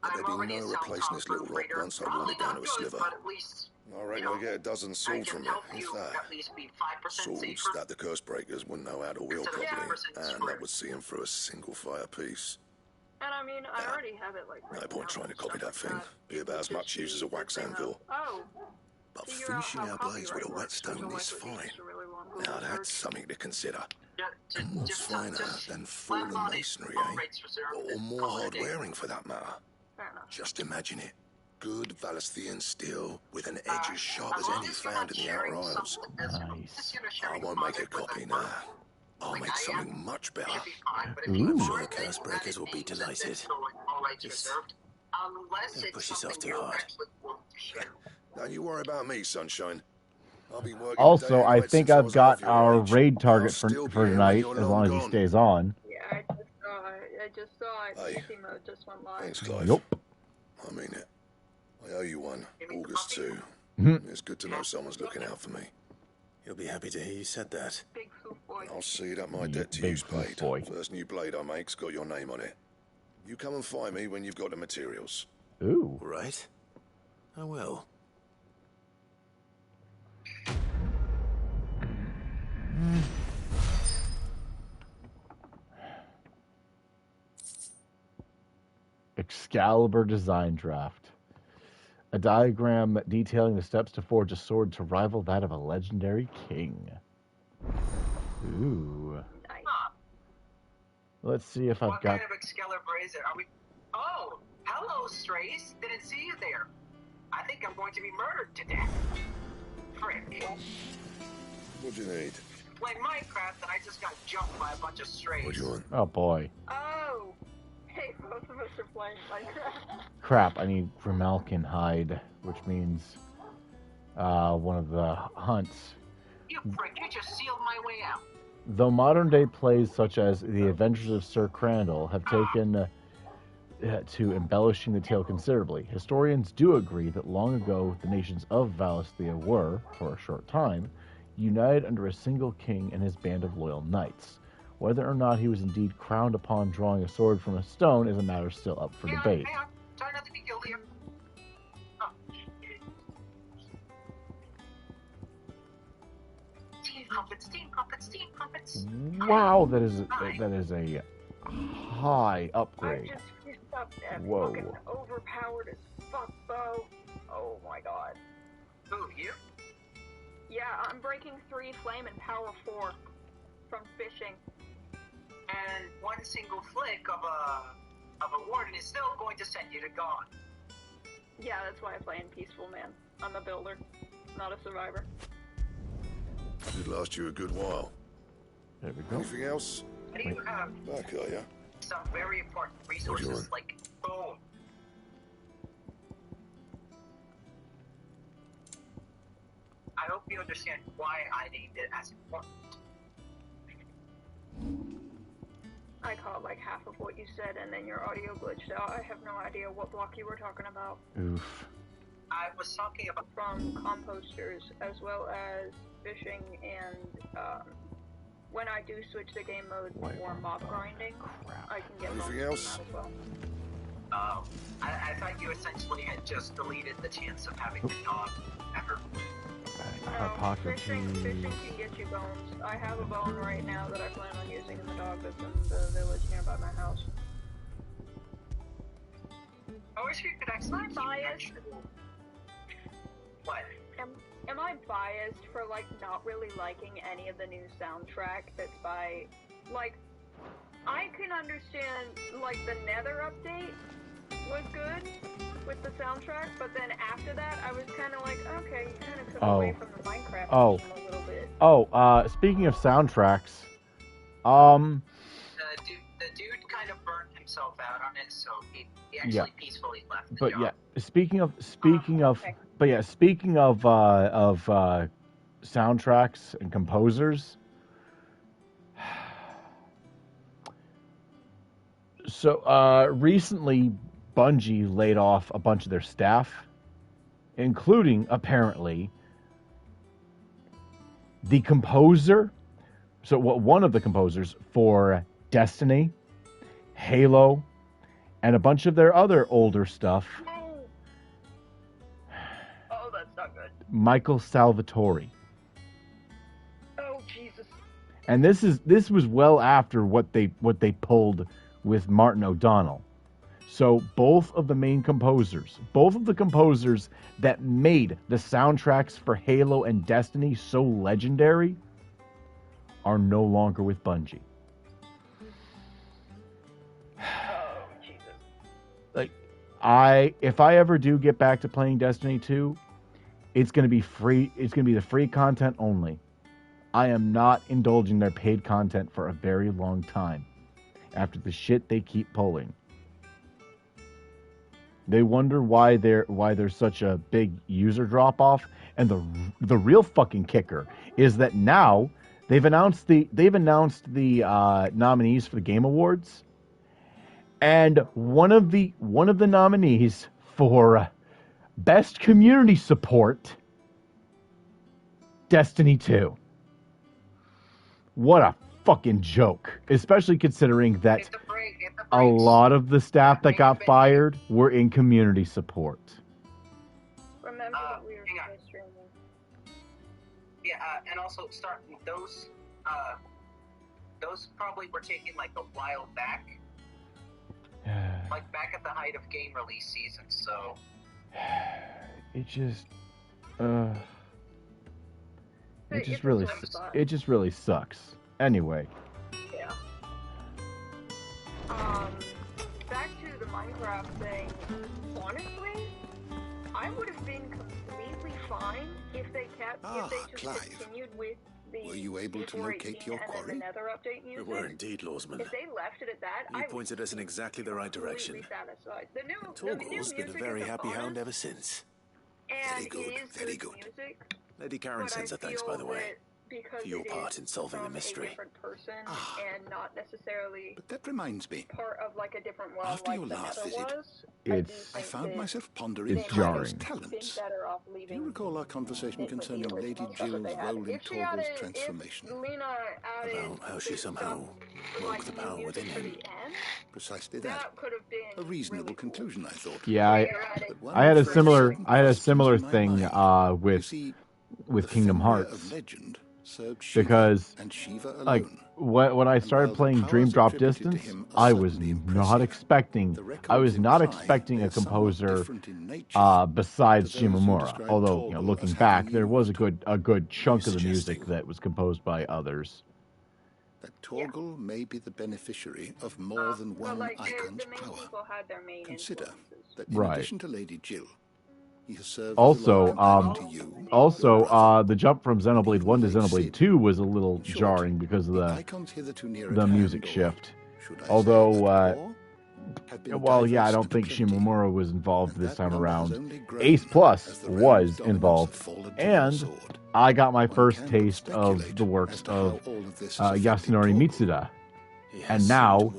But I'm there'd be already no a replacing this little rock once I worn it down to a sliver. but at least I reckon I get a dozen swords from it, if that. at least be 5% Swords safer. that the curse breakers wouldn't know how to wield Instead of properly, 10% and square. that would see them through a single fire piece. And I mean, I already have it like. No point trying to copy that thing. Be about as much use as a wax anvil. Oh. But finishing our blades with a whetstone is fine. Now that's something to consider. And what's finer than fallen masonry, eh? Or more hard wearing for that matter. Just imagine it. Good Valisthean steel with an edge as sharp as any found in the Outer Isles. Nice. I won't make a copy now. I'll make something much better. I'm sure the curse breakers will be delighted. Just Unless Don't it's push yourself something too your hard. friends would Don't you worry about me, Sunshine. I'll be working Also, day and I night think since I I've was got half your our age. raid I'll target still for be here when tonight, you're as long long as he gone. stays on. Yeah, I just saw it. Hey. Easy mode just went live. Thanks, Clive. Yup. I mean it. I owe you one. August 2. Mhm. It's good to know someone's looking out for me. He'll be happy to hear you said that. Big foof boy. I'll see that my You debt to big you's foof paid. boy. First new blade I make's got your name on it. You come and find me when you've got the materials. Ooh. Right? I will. Excalibur design draft. A diagram detailing the steps to forge a sword to rival that of a legendary king. Ooh. Let's see if I've What got... kind of Excalibur is it? Are we... Oh, hello, strays. Didn't see you there. I think I'm going to be murdered to death. Frick. What do you need? Playing Minecraft and I just got jumped by a bunch of strays. What do you want? Oh, boy. Oh! Hey, both of us are playing Minecraft. Crap, I need Grimalkin hide, which means one of the hunts. You frick, you just sealed my way out. Though modern-day plays such as The Adventures of Sir Crandall have taken to embellishing the tale considerably, historians do agree that long ago the nations of Valisthea were, for a short time, united under a single king and his band of loyal knights. Whether or not he was indeed crowned upon drawing a sword from a stone is a matter still up for debate. Hang on. Try not to be guilty here. Oh. Steam puppets. Wow, that is a high upgrade. I just fixed up that Whoa. fucking overpowered as fuck bow. Oh my god. Who, you? Yeah, I'm breaking 3 flame and power 4 from fishing. And one single flick of a warden is still going to send you to God. Yeah, that's why I play in Peaceful Man. I'm a builder, not a survivor. Should last you a good while. There we go. Anything else? What do you have? Back, are ya? Some very important What do you resources want? like bone. I hope you understand why I named it as important. I caught like half of what you said and then your audio glitched out. I have no idea what block you were talking about. Oof. I was talking about From composters as well as fishing and when I do switch the game mode for mob grinding, I can get Anything bonuses else? from that as well. I thought you essentially had just deleted the chance of having the dog ever. No, fishing can get you bones. I have a bone right now that I plan on using in the dog that's in the village nearby my house. I wish we could actually keep biased. What? Am I biased for like not really liking any of the new soundtrack that's by like I can understand like the Nether update was good with the soundtrack, but then after that I was kinda like, okay, you kinda took away from the Minecraft theme a little bit. Oh, speaking of soundtracks, The dude kind of burned himself out on it, so he actually peacefully left the job. speaking of soundtracks and composers, so recently Bungie laid off a bunch of their staff, including apparently the composer. So one of the composers for Destiny, Halo, and a bunch of their other older stuff. Oh, that's not good. Michael Salvatore. Oh Jesus. And this was well after what they pulled with Martin O'Donnell. So both of the composers that made the soundtracks for Halo and Destiny so legendary are no longer with Bungie. Oh Jesus. Like, if I ever do get back to playing Destiny 2, it's going to be free. It's going to be the free content only. I am not indulging their paid content for a very long time after the shit they keep pulling. They wonder why there's such a big user drop off, and the real fucking kicker is that now they've announced the nominees for the Game Awards, and one of the nominees for best community support, Destiny 2. What a fucking joke, especially considering that a lot of the staff that got fired were in community support. Remember that we were streaming. Yeah, and also starting those probably were taken like a while back, like back at the height of game release season. So it just really sucks. Anyway. Yeah. Back to the Minecraft thing. Honestly, I would have been completely fine if they just continued with the. Were you able to locate your quarry? Nether update music. We were indeed, Lawsman. If they left it at that, you pointed us in exactly the right direction. Satisfied. The new Torgal's been a very happy hound ever since. And very good. Music, Lady Karen sends her thanks, by the way, for your part in solving the mystery. A different person and not necessarily. But that reminds me. Part of like a different world. After like your last visit, I found myself pondering jarring. Talents. Do you recall our conversation concerning Lady Jill's role in Torgal's transformation? About how she somehow woke the power within him. Precisely that. A reasonable conclusion, I thought. Yeah, I had a similar thing with Kingdom Hearts. Because, like, when I started playing Dream Drop Distance, I was not expecting a composer besides Shimomura. Although, looking back, there was a good chunk of the music that was composed by others. That Torgal may be the beneficiary of more than one icon's power. Consider that in addition to Lady Jill, he has served also, the jump from Xenoblade 1 to Xenoblade 2 was a little jarring because of the music shift. Although, I don't think Shimomura was involved this time around. Ace Plus was involved, and I got my first taste of the works of Yasunori Mitsuda, and now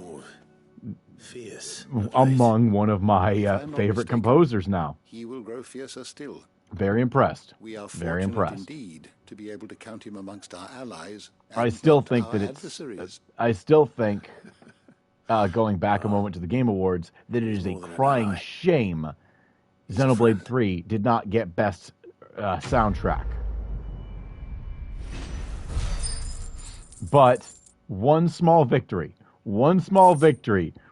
among one of my favorite composers now. He will grow fiercer still. Very impressed. We are very impressed indeed to be able to count him amongst our allies. I still think going back a moment to the Game Awards, that it is a crying shame Xenoblade 3 did not get best soundtrack. But one small victory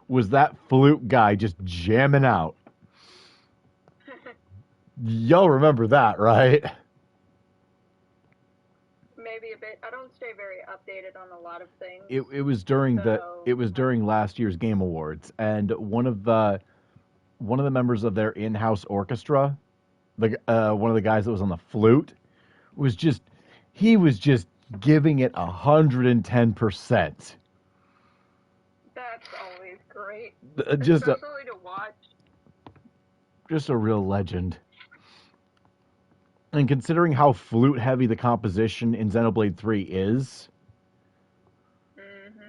was that flute guy just jamming out. Y'all remember that, right? Maybe a bit. I don't stay very updated on a lot of things. It was during last year's Game Awards, and one of the members of their in-house orchestra, one of the guys that was on the flute, was just giving it 110%. That's always great. Especially to watch. Just a real legend. And considering how flute-heavy the composition in Xenoblade 3 is,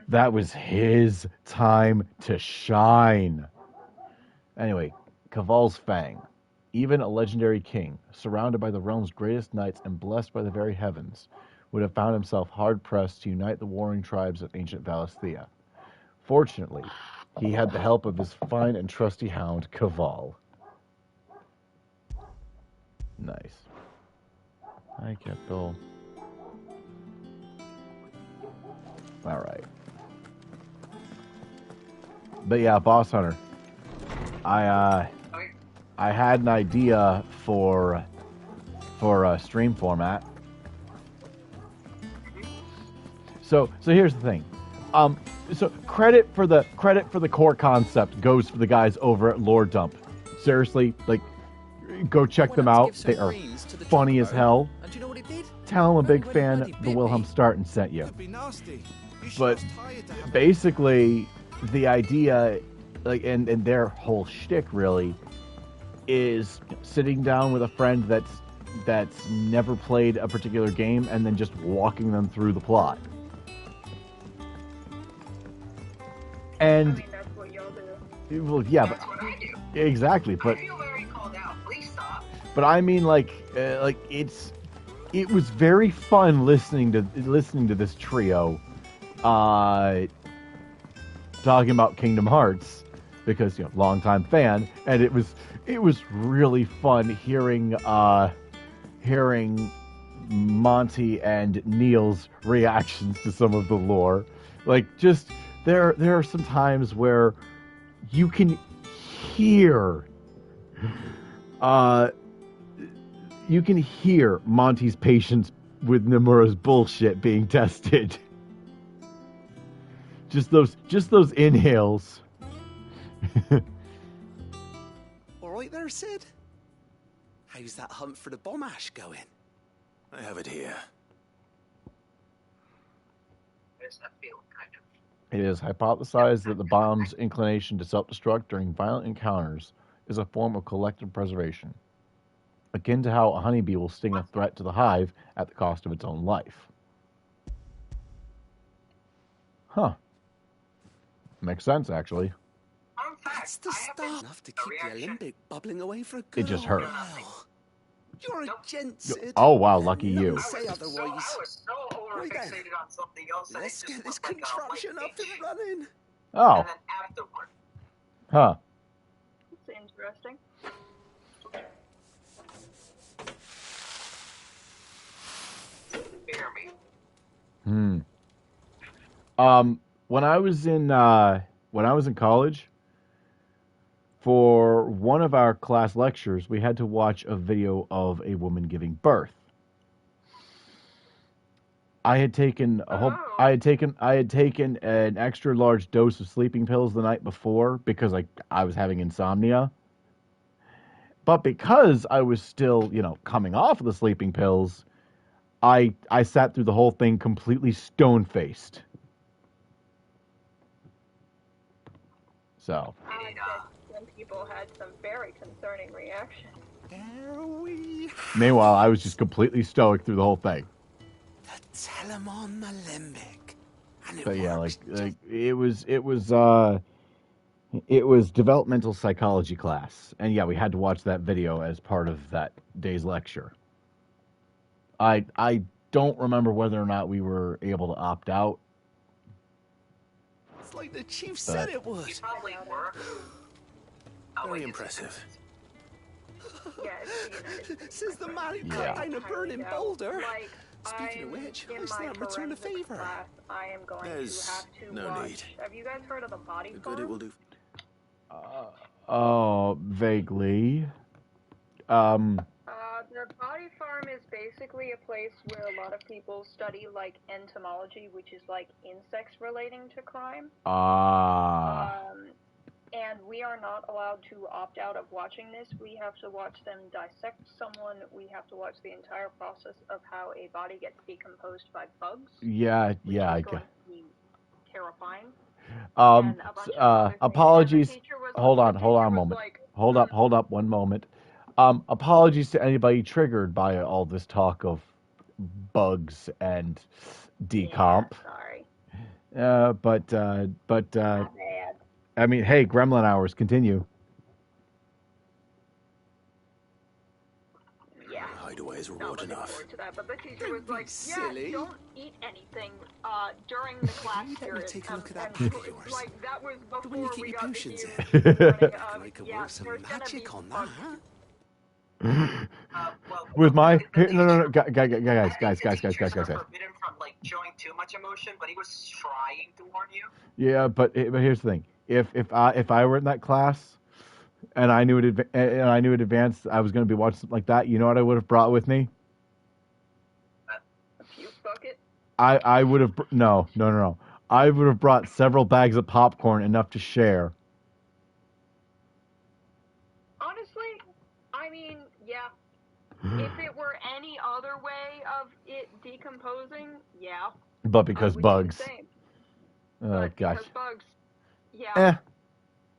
that was his time to shine. Anyway, Caval's Fang. Even a legendary king, surrounded by the realm's greatest knights and blessed by the very heavens, would have found himself hard-pressed to unite the warring tribes of ancient Valisthea. Fortunately, he had the help of his fine and trusty hound, Caval. Nice. Hi, Capel. Alright. But yeah, Boss Hunter. I had an idea for a stream format. So here's the thing. So credit for the core concept goes for the guys over at Lore Dump. Seriously, like, go check them out. They are funny as hell. Tell them a big fan the Wilhelm Starten sent you. But basically, the idea, like, and their whole shtick really is sitting down with a friend that's never played a particular game and then just walking them through the plot. And I mean, that's what y'all do. well, yeah, That's what I do. exactly. But I feel very called out. Please stop. but I mean, like it was very fun listening to this trio, talking about Kingdom Hearts, because longtime fan, and it was really fun hearing Monty and Neil's reactions to some of the lore. Like, just there are some times where you can hear Monty's patience with Nomura's bullshit being tested. Just those inhales. All right there, Sid. How's that hunt for the bomb ash going? I have it here. There's that feeling, kind of. It is hypothesized that the bomb's inclination to self-destruct during violent encounters is a form of collective preservation, akin to how a honeybee will sting a threat to the hive at the cost of its own life. Huh. Makes sense, actually. That's the stuff. Enough to keep the Olympic bubbling away for a good It just hurt. while. You're a gent, Sid. Oh, wow, lucky Never you. say otherwise. I was so overfixated on something else that Let's it just get this looked like a contraption light up and switch. running. Oh. And then afterward, Huh. It's interesting. bear me. When I was in college, for one of our class lectures, we had to watch a video of a woman giving birth. I had taken an extra large dose of sleeping pills the night before because I was having insomnia. But because I was still, coming off of the sleeping pills, I sat through the whole thing completely stone-faced. So. Some people had some very concerning reactions. Meanwhile, I was just completely stoic through the whole thing. The Telemon Malembic. But yeah, it was developmental psychology class, and yeah, we had to watch that video as part of that day's lecture. I don't remember whether or not we were able to opt out. It's like the chief said it would. You probably were. Very impressive. Says the man who cut down a burning boulder. Speaking of which, what's that return a favor? Class, I am going There's to have to no watch. need. Have you guys heard of the body The farm? good it will do. Vaguely. The body farm is basically a place where a lot of people study entomology, which is insects relating to crime. And we are not allowed to opt out of watching this. We have to watch them dissect someone. We have to watch the entire process of how a body gets decomposed by bugs. Yeah, I got. Terrifying. Apologies. Hold on a moment. Hold up one moment. Apologies to anybody triggered by all this talk of bugs and decomp. Yeah, sorry. But I mean, hey, Gremlin hours, continue. Yeah. Hideaway is reward enough. To that, but the teacher was like, "Yeah, don't eat anything during the class period." Take a look at that book of yours. That was The one you before keep we your got potions in. I could work some magic on that, huh? With my no, guys. Forbidden from showing too much emotion, but he was trying to warn you. Yeah, but here's the thing: if I were in that class, and I knew in advance I was going to be watching something like that, you know what I would have brought with me? A puke bucket. I would have no. I would have brought several bags of popcorn, enough to share. Honestly, I mean, yeah. If it were any other way of it decomposing, yeah. But because bugs. Oh gosh. Because bugs. Yeah.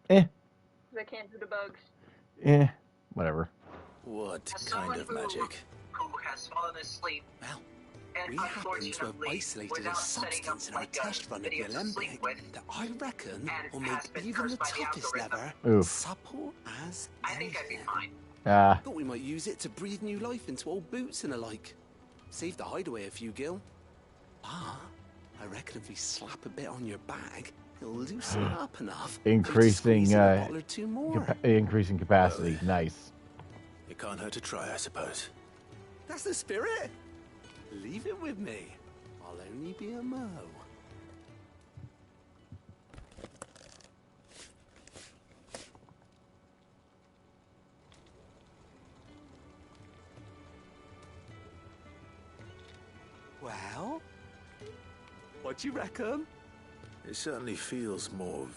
They can't do the bugs. Whatever. What kind of magic? Who has fallen asleep? Well, And we happen to have unfortunately, isolated a without setting up substance in our like test run at video to sleep Yelembig with, that I reckon and will has make been even the cursed by the toughest algorithm. lever Oof. supple as I think I'd be fine. Thought we might use it to breathe new life into old boots and the like. Save the hideaway a few gil. Ah, I reckon if we slap a bit on your bag, it'll loosen it up enough. Increasing, a bottle or two more. increasing capacity. Nice. It can't hurt to try, I suppose. That's the spirit. Leave it with me. I'll only be a mo. Well, what do you reckon? It certainly feels more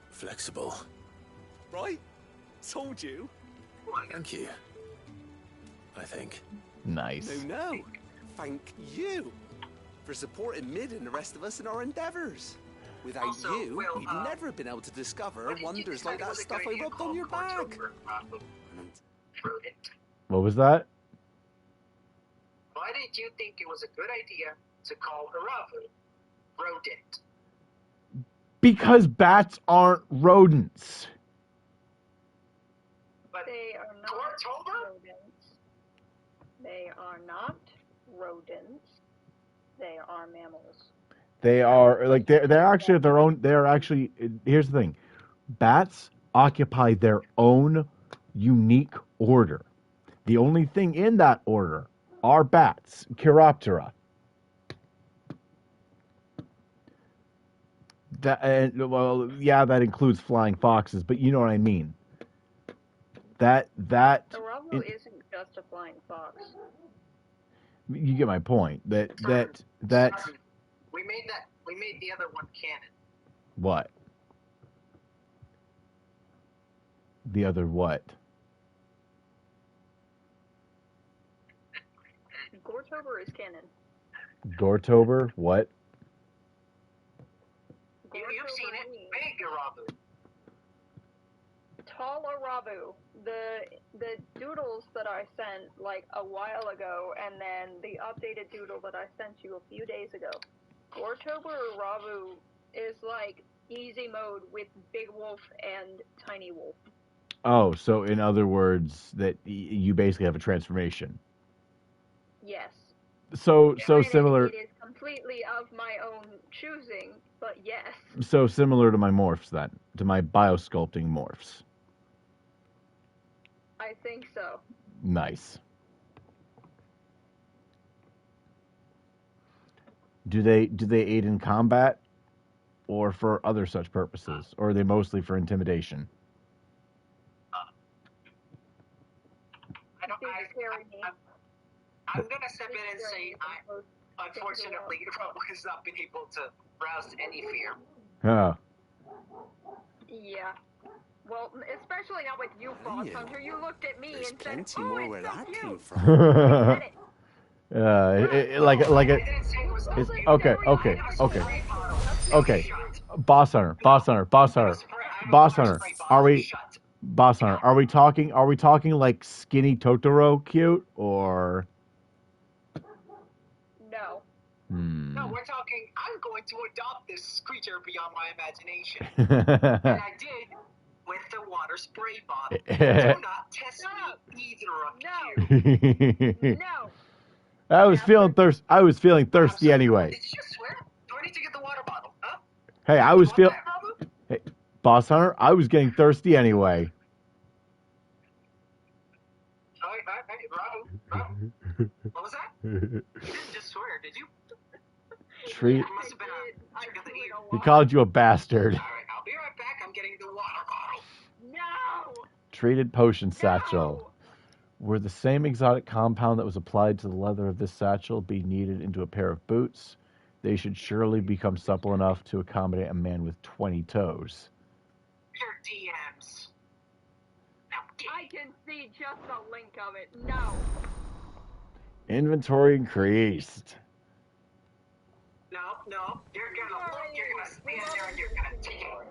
flexible. Right? Told you. Thank you. I think. Nice. No. Thank you for supporting Mid and the rest of us in our endeavors. Without Also, you, Will, we'd never have been able to discover wonders like that stuff I rubbed on your back. What was that? Why did you think it was a good idea to call Haravu rodent? Because bats aren't rodents. But they are not rodents. They are not rodents. They are mammals. They are like they're actually their own. They are actually. Here's the thing: bats occupy their own unique order. The only thing in that order are bats, Chiroptera. Well, yeah, that includes flying foxes, but you know what I mean. That Haravu isn't just a flying fox. You get my point. That we made the other one canon. What? The other what? Gortober is canon. Gortober? What? You've seen it. Big Haravu. Tall Haravu. The doodles that I sent like a while ago, and then the updated doodle that I sent you a few days ago. Gortober Haravu is like easy mode with Big Wolf and Tiny Wolf. Oh, so in other words, that you basically have a transformation. Yes. So similar. It is completely of my own choosing, but yes. So similar to my morphs then, to my biosculpting morphs. I think so. Nice. Do they aid in combat, or for other such purposes, or are they mostly for intimidation? I'm gonna step in and say, unfortunately, Robo has not been able to rouse any fear. Yeah. Yeah. Well, especially not with you, Boss Hunter. You looked at me and said, plenty "Oh, more it's where so that cute." came from. Okay. Boss Hunter. Are we talking like skinny Totoro cute or? No. No, we're talking. I'm going to adopt this creature beyond my imagination, and I did with the water spray bottle. Do not test me, either of you. No. I was feeling thirsty anyway. Did you swear? Do I need to get the water bottle? Huh? Hey, Hey, Boss Hunter, I was getting thirsty anyway. Robo. What was that? You didn't just swear, did you? He called you a bastard. All right, I'll be right back. I'm getting the water bottle. No. Treated potion satchel. Were the same exotic compound that was applied to the leather of this satchel be kneaded into a pair of boots, they should surely become supple enough to accommodate a man with 20 toes. Your DMs. I can see just a link of it. No. Inventory increased. No. You're gonna stand there and you're gonna take it.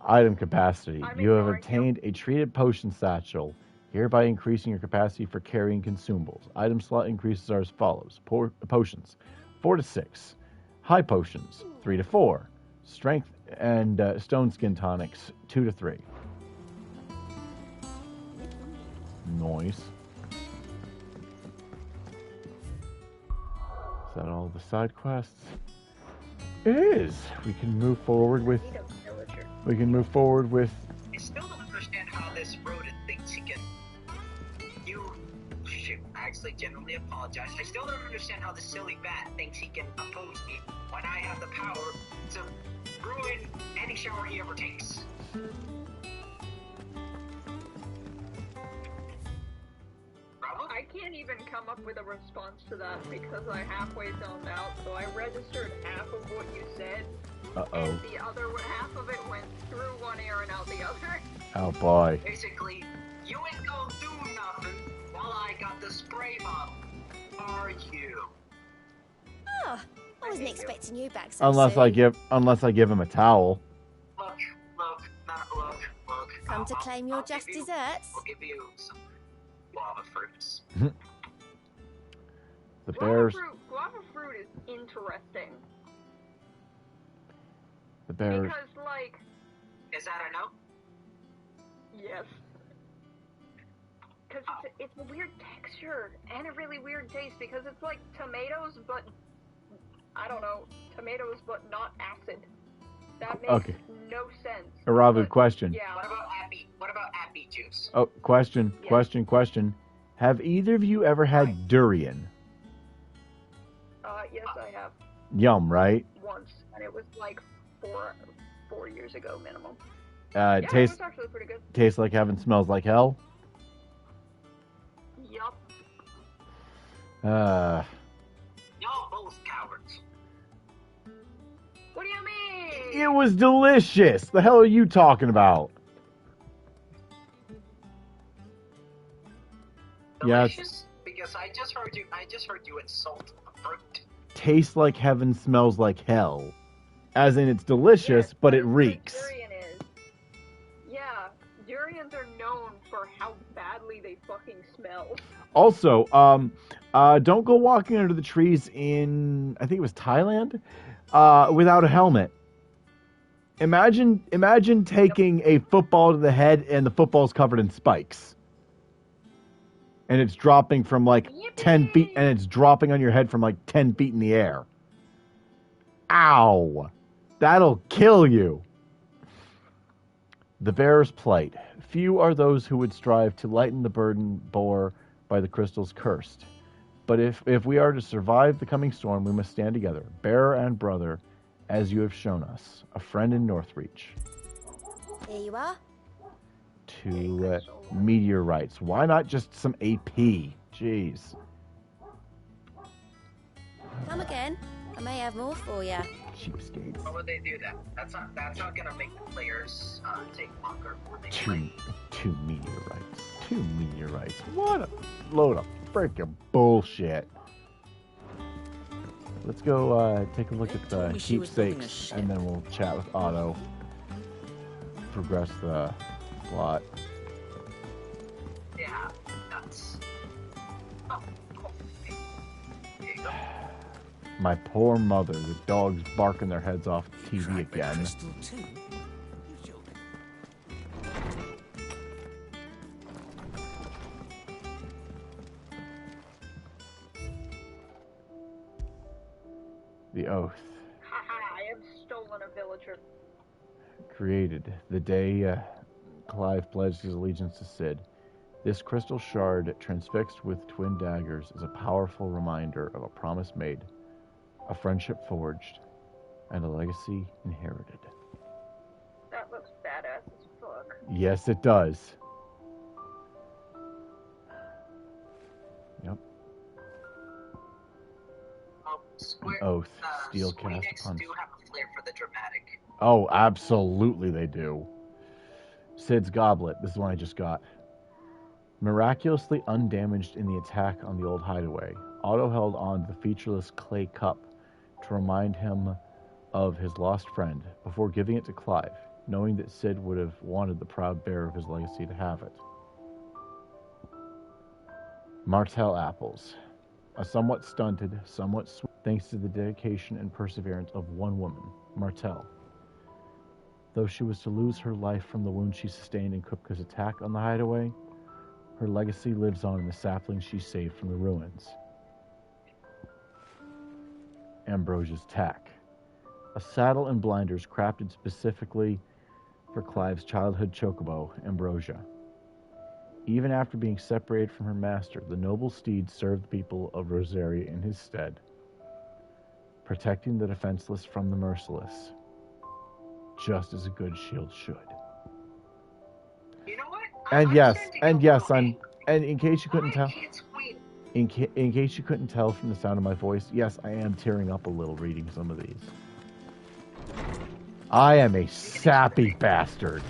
Item capacity. You have obtained a treated potion satchel, hereby increasing your capacity for carrying consumables. Item slot increases are as follows. Potions, 4 to 6. High potions, 3 to 4. Strength and stone skin tonics, 2 to 3. Noise. Is that all the side quests? It is. We can move forward with. We can move forward with. I still don't understand how this rodent thinks he can. Shoot, I actually genuinely apologize. I still don't understand how this silly bat thinks he can oppose me when I have the power to ruin any shower he ever takes. I can't even come up with a response to that because I halfway zoned out, so I registered half of what you said, and the other half of it went through one ear and out the other. Oh boy. Basically, you ain't gonna do nothing while I got the spray bottle. Are you? Oh, I wasn't expecting you back so Unless soon. I give him a towel. Look. Come to claim your just desserts? I'll give you some guava fruits. The bears. Guava fruit is interesting. The bears. Because, like... Is that a no? Yes. Because it's a weird texture and a really weird taste because it's like tomatoes, but... I don't know. Tomatoes, but not acid. That makes no sense. Aravu, question. Yeah. What about appy juice? Oh, question. Have either of you ever had durian? Yes, I have. Yum, right? Once, and it was like four years ago minimum. It it was actually pretty good. Tastes like heaven, smells like hell. Yup. Y'all both cowards. What do you mean? It was delicious. The hell are you talking about? Delicious? Yes. Because I just heard you insult a fruit. Tastes like heaven, smells like hell. As in, it's delicious, but it reeks. Durian is. Yeah, durians are known for how badly they fucking smell. Also, don't go walking under the trees in, I think it was Thailand, without a helmet. Imagine taking a football to the head and the football's covered in spikes. And it's dropping from like 10 feet, and it's dropping on your head from like 10 feet in the air. Ow! That'll kill you. The bearer's plight. Few are those who would strive to lighten the burden bore by the crystals cursed. But if we are to survive the coming storm, we must stand together, bearer and brother, as you have shown us. A friend in Northreach. Here you are. 2 meteorites. Why not just some AP? Jeez. Come again. I may have more for you. Cheapskates. Why would they do that? That's not gonna make the players take longer when they Two meteorites. 2 meteorites. What a load of freaking bullshit. Let's go take a look at the keepsakes, and then we'll chat with Otto. Progress the plot. Yeah, nuts. Oh, here you go. My poor mother. The dogs barking their heads off the TV again. The oath. Haha, I have stolen a villager. Created the day Clive pledged his allegiance to Cid. This crystal shard, transfixed with twin daggers, is a powerful reminder of a promise made, a friendship forged, and a legacy inherited. That looks badass as fuck. Yes, it does. Yep. Oath. Steel cast Enix upon. do have a flair for the dramatic. Oh, absolutely they do. Cid's goblet. This is one I just got. Miraculously undamaged in the attack on the old hideaway, Otto held on to the featureless clay cup to remind him of his lost friend before giving it to Clive. knowing that Sid would have wanted the proud bearer of his legacy to have it. Martell apples. A somewhat stunted, somewhat sweet, thanks to the dedication and perseverance of one woman, Martell. Though she was to lose her life from the wound she sustained in Kupka's attack on the hideaway, her legacy lives on in the saplings she saved from the ruins. Ambrosia's tack. A saddle and blinders crafted specifically for Clive's childhood chocobo, Ambrosia. Even after being separated from her master, the noble steed served the people of Rosaria in his stead, protecting the defenseless from the merciless, just as a good shield should. You know what? And in case you couldn't tell, in case you couldn't tell from the sound of my voice, yes, I am tearing up a little reading some of these. I am a sappy bastard.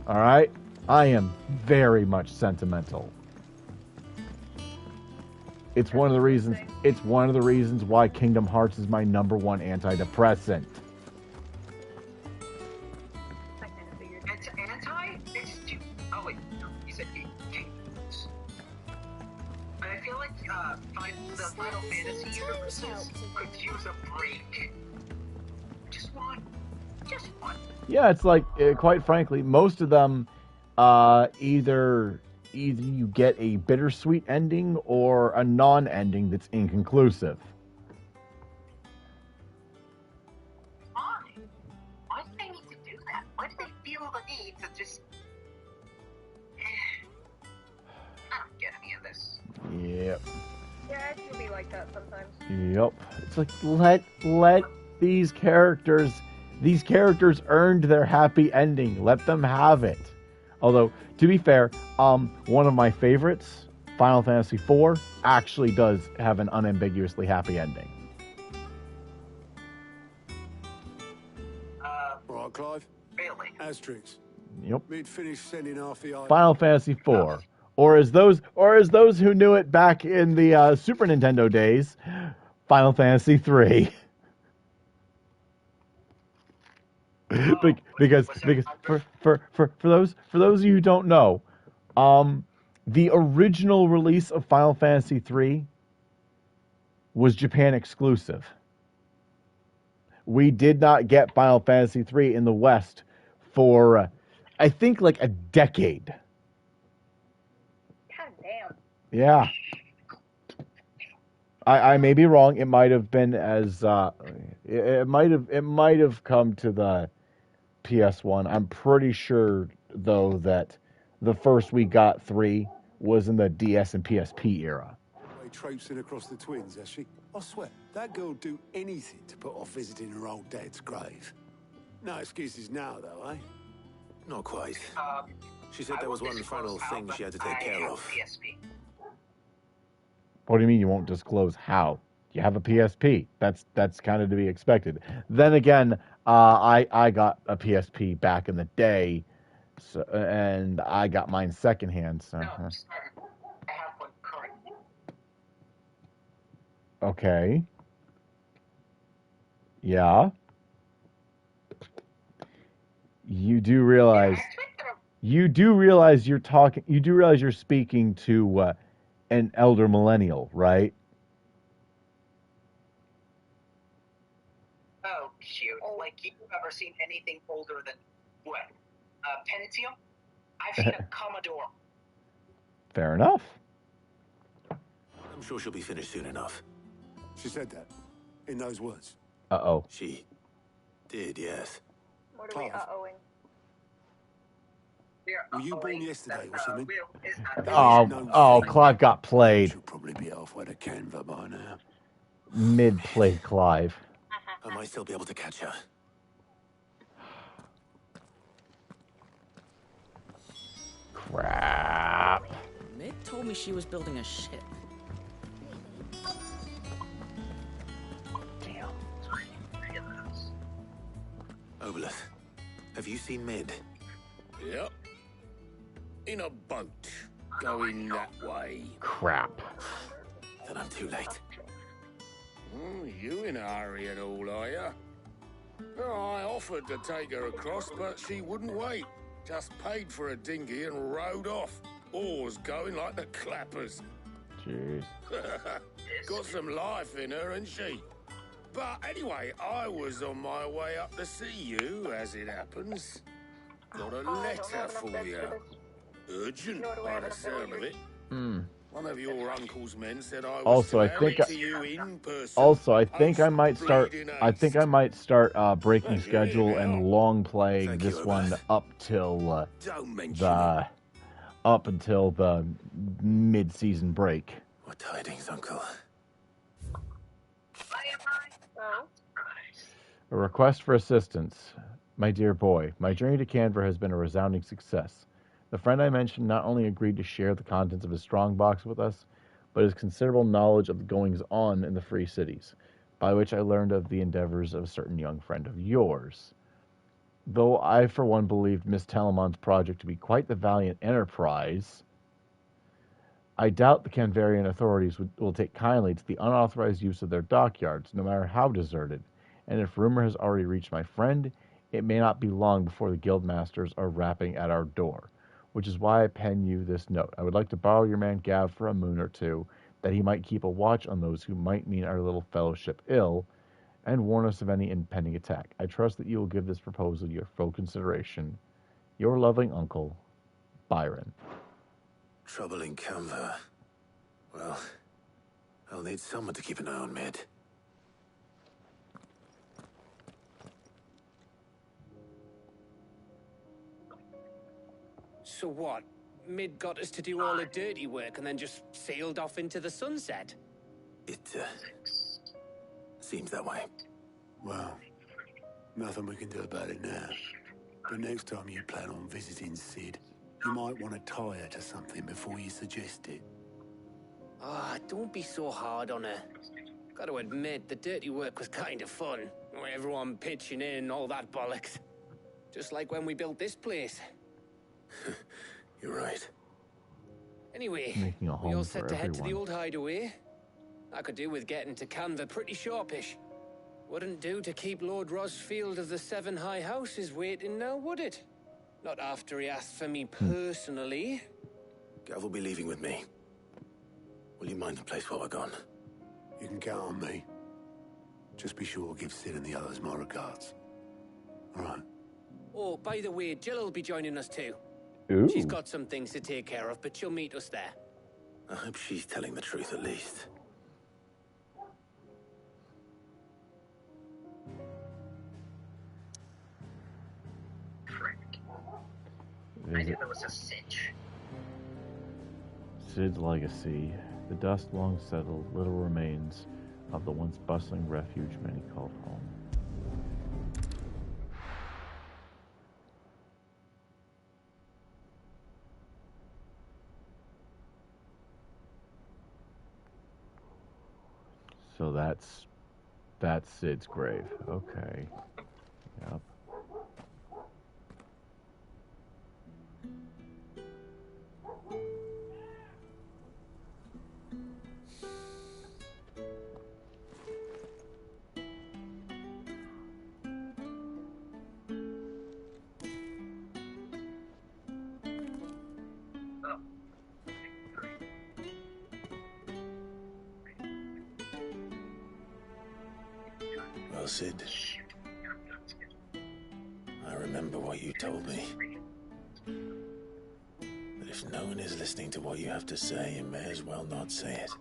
All right? I am very much sentimental. It's one of the reasons why Kingdom Hearts is my #1 antidepressant. It's anti? It's too... Oh wait, no, you said games. I feel like the Final Fantasy universes could use a break. Just one. Just one. Yeah, it's like, quite frankly, most of them either you get a bittersweet ending or a non-ending that's inconclusive. Why? Why do they need to do that? Why do they feel the need to just... I don't get any of this. Yep. Yeah, it can be like that sometimes. Yep. It's like, let these characters earned their happy ending. Let them have it. Although, to be fair, one of my favorites, Final Fantasy IV, actually does have an unambiguously happy ending. Right, Clive? Really? Asterix. Yep. We'd finished sending half the items. Final Fantasy IV. Or as those who knew it back in the Super Nintendo days, Final Fantasy III. because for those of you who don't know, the original release of Final Fantasy III was Japan exclusive. We did not get Final Fantasy III in the West for I think like a decade. God damn. Yeah. I may be wrong. It might have been as it might have come to the PS1. I'm pretty sure though that the first we got 3 was in the DS and PSP era. Traipsing across the twins, has she? I swear, that girl'd do anything to put off visiting her old dad's grave. No excuses now, though, eh? Not quite. She said there was one final thing she had to take care of. PSP. What do you mean you won't disclose how? You have a PSP. That's kind of to be expected. Then again, I got a PSP back in the day, so, and I got mine secondhand. So. No, I have one currently. Okay. Yeah. You do realize you're speaking to an elder millennial, right? Oh, cute. Like, you've ever seen anything older than what? Pentium? I've seen a Commodore. Fair enough. I'm sure she'll be finished soon enough. She said that in those words. Uh-oh. She did, yes. What are we uh-ohing? Were you born yesterday or something? Clive got played. She'll probably be halfway to Canva by now. Mid-play Clive. I might still be able to catch her. Crap. Mick told me she was building a ship. Damn. Oboleth, have you seen Mid? Yep. In a boat, going that way. Crap. Then I'm too late. Oh, you in a hurry and all, are ya? I offered to take her across, but she wouldn't wait. Just paid for a dinghy and rowed off. Oars going like the clappers. Jeez. Got some life in her, ain't she? But anyway, I was on my way up to see you, as it happens. Got a letter for you. Urgent, by the sound of it. One of your uncle's men said I was Also, I to think hand it to you in person. also I think I might start. Breeding I think I might start breaking Thank you, schedule now. and long playing Thank this you, one Abath. up till Don't mention it. the up until the mid-season break. What tidings, Uncle? Oh. A request for assistance. My dear boy, my journey to Canberra has been a resounding success. The friend I mentioned not only agreed to share the contents of his strongbox with us, but his considerable knowledge of the goings-on in the Free Cities, by which I learned of the endeavors of a certain young friend of yours. Though I, for one, believed Miss Talamon's project to be quite the valiant enterprise, I doubt the Canverian authorities will take kindly to the unauthorized use of their dockyards, no matter how deserted, and if rumor has already reached my friend, it may not be long before the guildmasters are rapping at our door, which is why I pen you this note. I would like to borrow your man Gav for a moon or two, that he might keep a watch on those who might mean our little fellowship ill, and warn us of any impending attack. I trust that you will give this proposal your full consideration. Your loving uncle, Byron. Trouble in Canva. Well, I'll need someone to keep an eye on Mid. So what? Mid got us to do all the dirty work and then just sailed off into the sunset? It, seems that way. Well, nothing we can do about it now. But next time you plan on visiting Sid, you might want to tie her to something before you suggest it. Ah, don't be so hard on her. Got to admit, the dirty work was kind of fun. Everyone pitching in, all that bollocks. Just like when we built this place. You're right. Anyway, Making a we all home set for to head to the everyone. old hideaway. I could do with getting to Canva pretty sharpish. Wouldn't do to keep Lord Rosfield of the Seven High Houses waiting now, would it? Not after he asked for me personally. Gav will be leaving with me. Will you mind the place while we're gone? You can count on me. Just be sure to give Sid and the others my regards. All right. Oh, by the way, Jill will be joining us too. Ooh. She's got some things to take care of, but she'll meet us there. I hope she's telling the truth at least. I knew there was a cinch. Sid's legacy. The dust long settled, little remains of the once bustling refuge many called home. So that's Sid's grave. Okay. Yep. Well, Sid, I remember what you told me. But if no one is listening to what you have to say, you may as well not say it.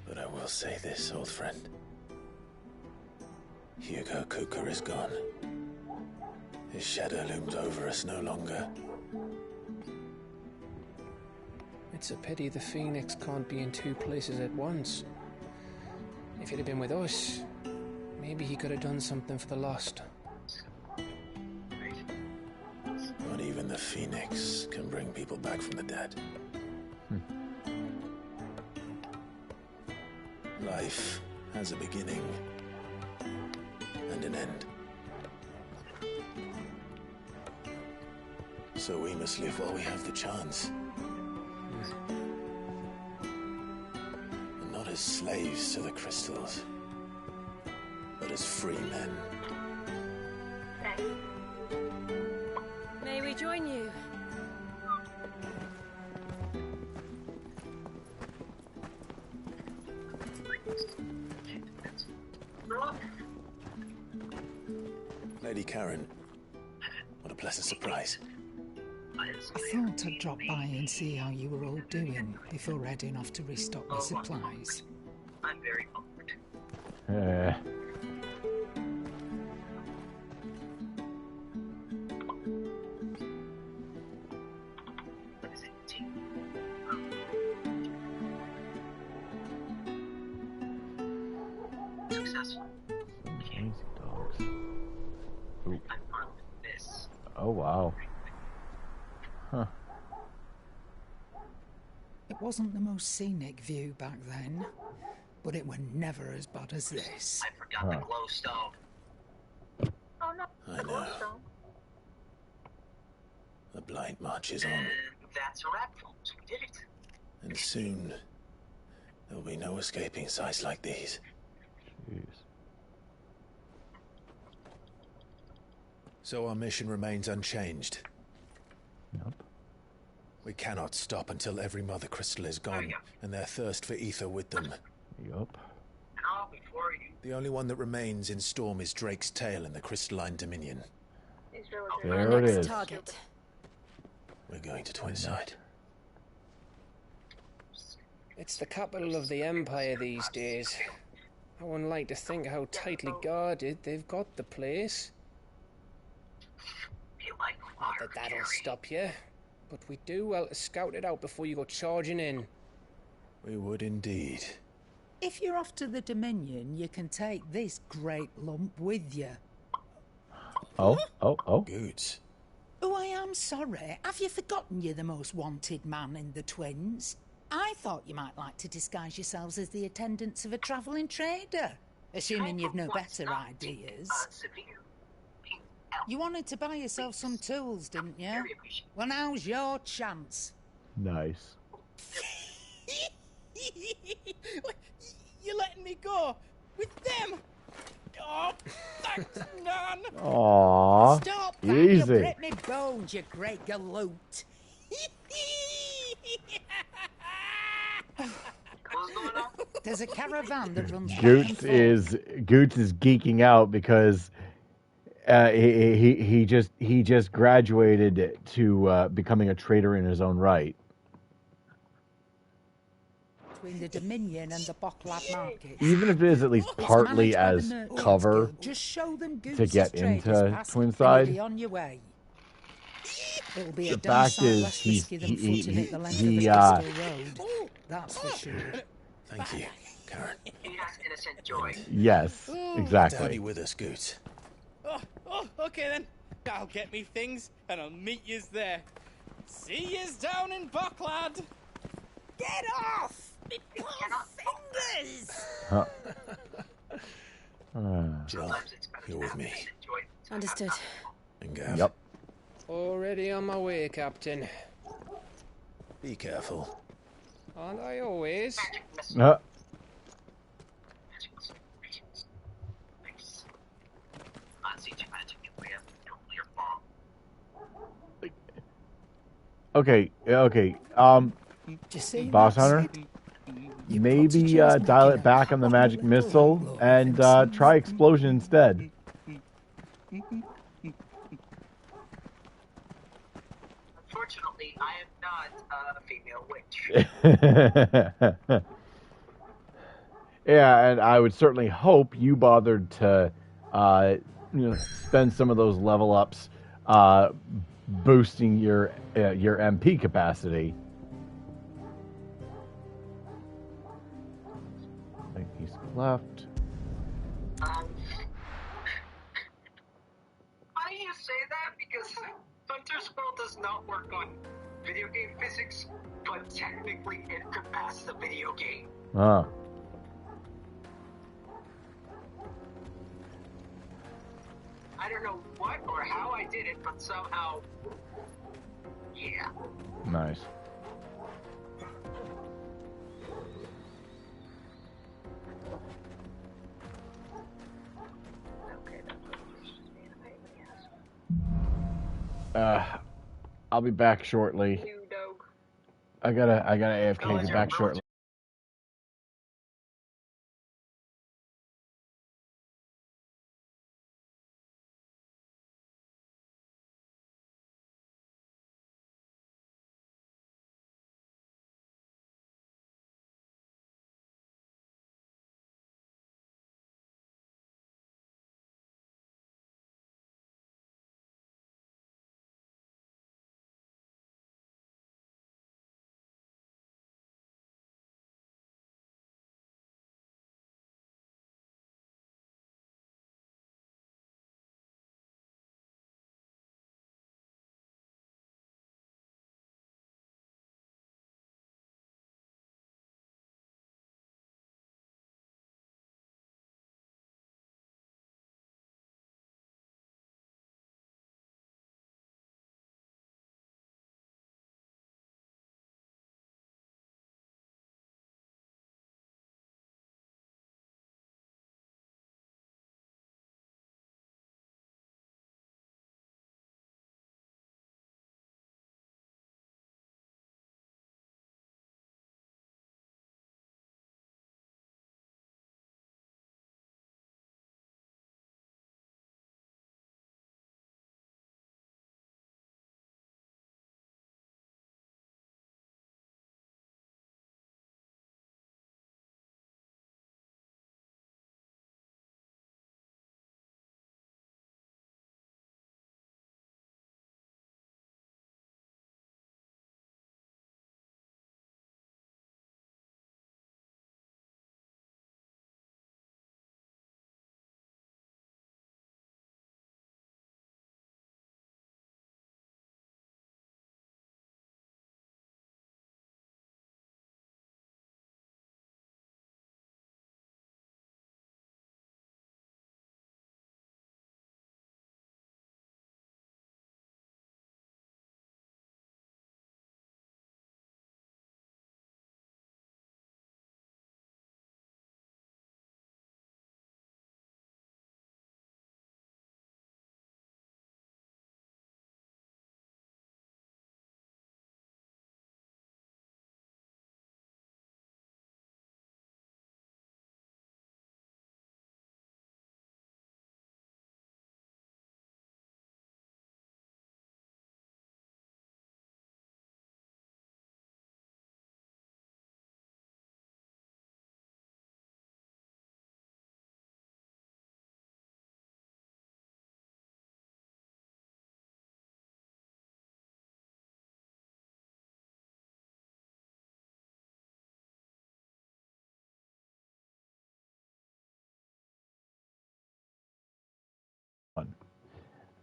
But I will say this, old friend. Hugo Cooker is gone. His shadow looms over us no longer. It's a pity the Phoenix can't be in two places at once. If he'd have been with us, maybe he could have done something for the lost. Not even the Phoenix can bring people back from the dead. Life has a beginning and an end. So we must live while we have the chance. as slaves to the crystals, but as free men. May we join you? Lady Karen, what a pleasant surprise. I thought I'd drop by and see how you were all doing before heading off to restock the supplies. I'm very honored. Successful. Easy dogs. Ooh. This. Oh wow. Huh. It wasn't the most scenic view back then, but it were never as bad as this. I forgot the glowstone. Oh no. I know. The blight marches on. That's a wrap, folks. We did it. And soon, there'll be no escaping sights like these. Jeez. So our mission remains unchanged. Yep. We cannot stop until every mother crystal is gone, and their thirst for ether with them. Yup. Now, before you... The only one that remains in Storm is Drake's tail in the crystalline dominion. There it is. Target. We're going to Twinside. It's the capital of the Empire these days. I wouldn't like to think how tightly guarded they've got the place. Not that that'll stop you, but we do well to scout it out before you go charging in. We would indeed. If you're off to the Dominion, you can take this great lump with you. Oh. Goods. Oh, I am sorry. Have you forgotten you're the most wanted man in the Twins? I thought you might like to disguise yourselves as the attendants of a travelling trader, assuming you've no better ideas. You wanted to buy yourself some tools, didn't you? Well, now's your chance. Nice. You're letting me go with them? Oh, thanks, Nan. Aww. Stop that! Easy. You break me bones, you great galoot. There's a caravan that runs Goots is geeking out because he just graduated to becoming a trader in his own right. between the Dominion and the Bocklab market. Even if it is at least partly as cover to get into Twinside. The fact is, he that's for sure. Thank you, Karen. Innocent joy. Yes, exactly. To have you with us, Goots. Oh, okay then. I'll get me things and I'll meet yous there. See yous down in Bocklad. Get off! Me poor fingers! Huh. Jill, you're with me. Understood. And Gav. Yep. Already on my way, Captain. Be careful. Aren't I always? Okay. Boss Hunter, maybe dial it back on the magic missile and try explosion instead. Unfortunately, I am not a female witch. Yeah, and I would certainly hope you bothered to, spend some of those level ups boosting your MP capacity. I think he's left. Why do you say that? Because Hunter's World does not work on video game physics, but technically it could pass the video game. Ah. I don't know what or how I did it, but somehow, yeah. Nice. I'll be back shortly. I gotta AFK. Be back shortly.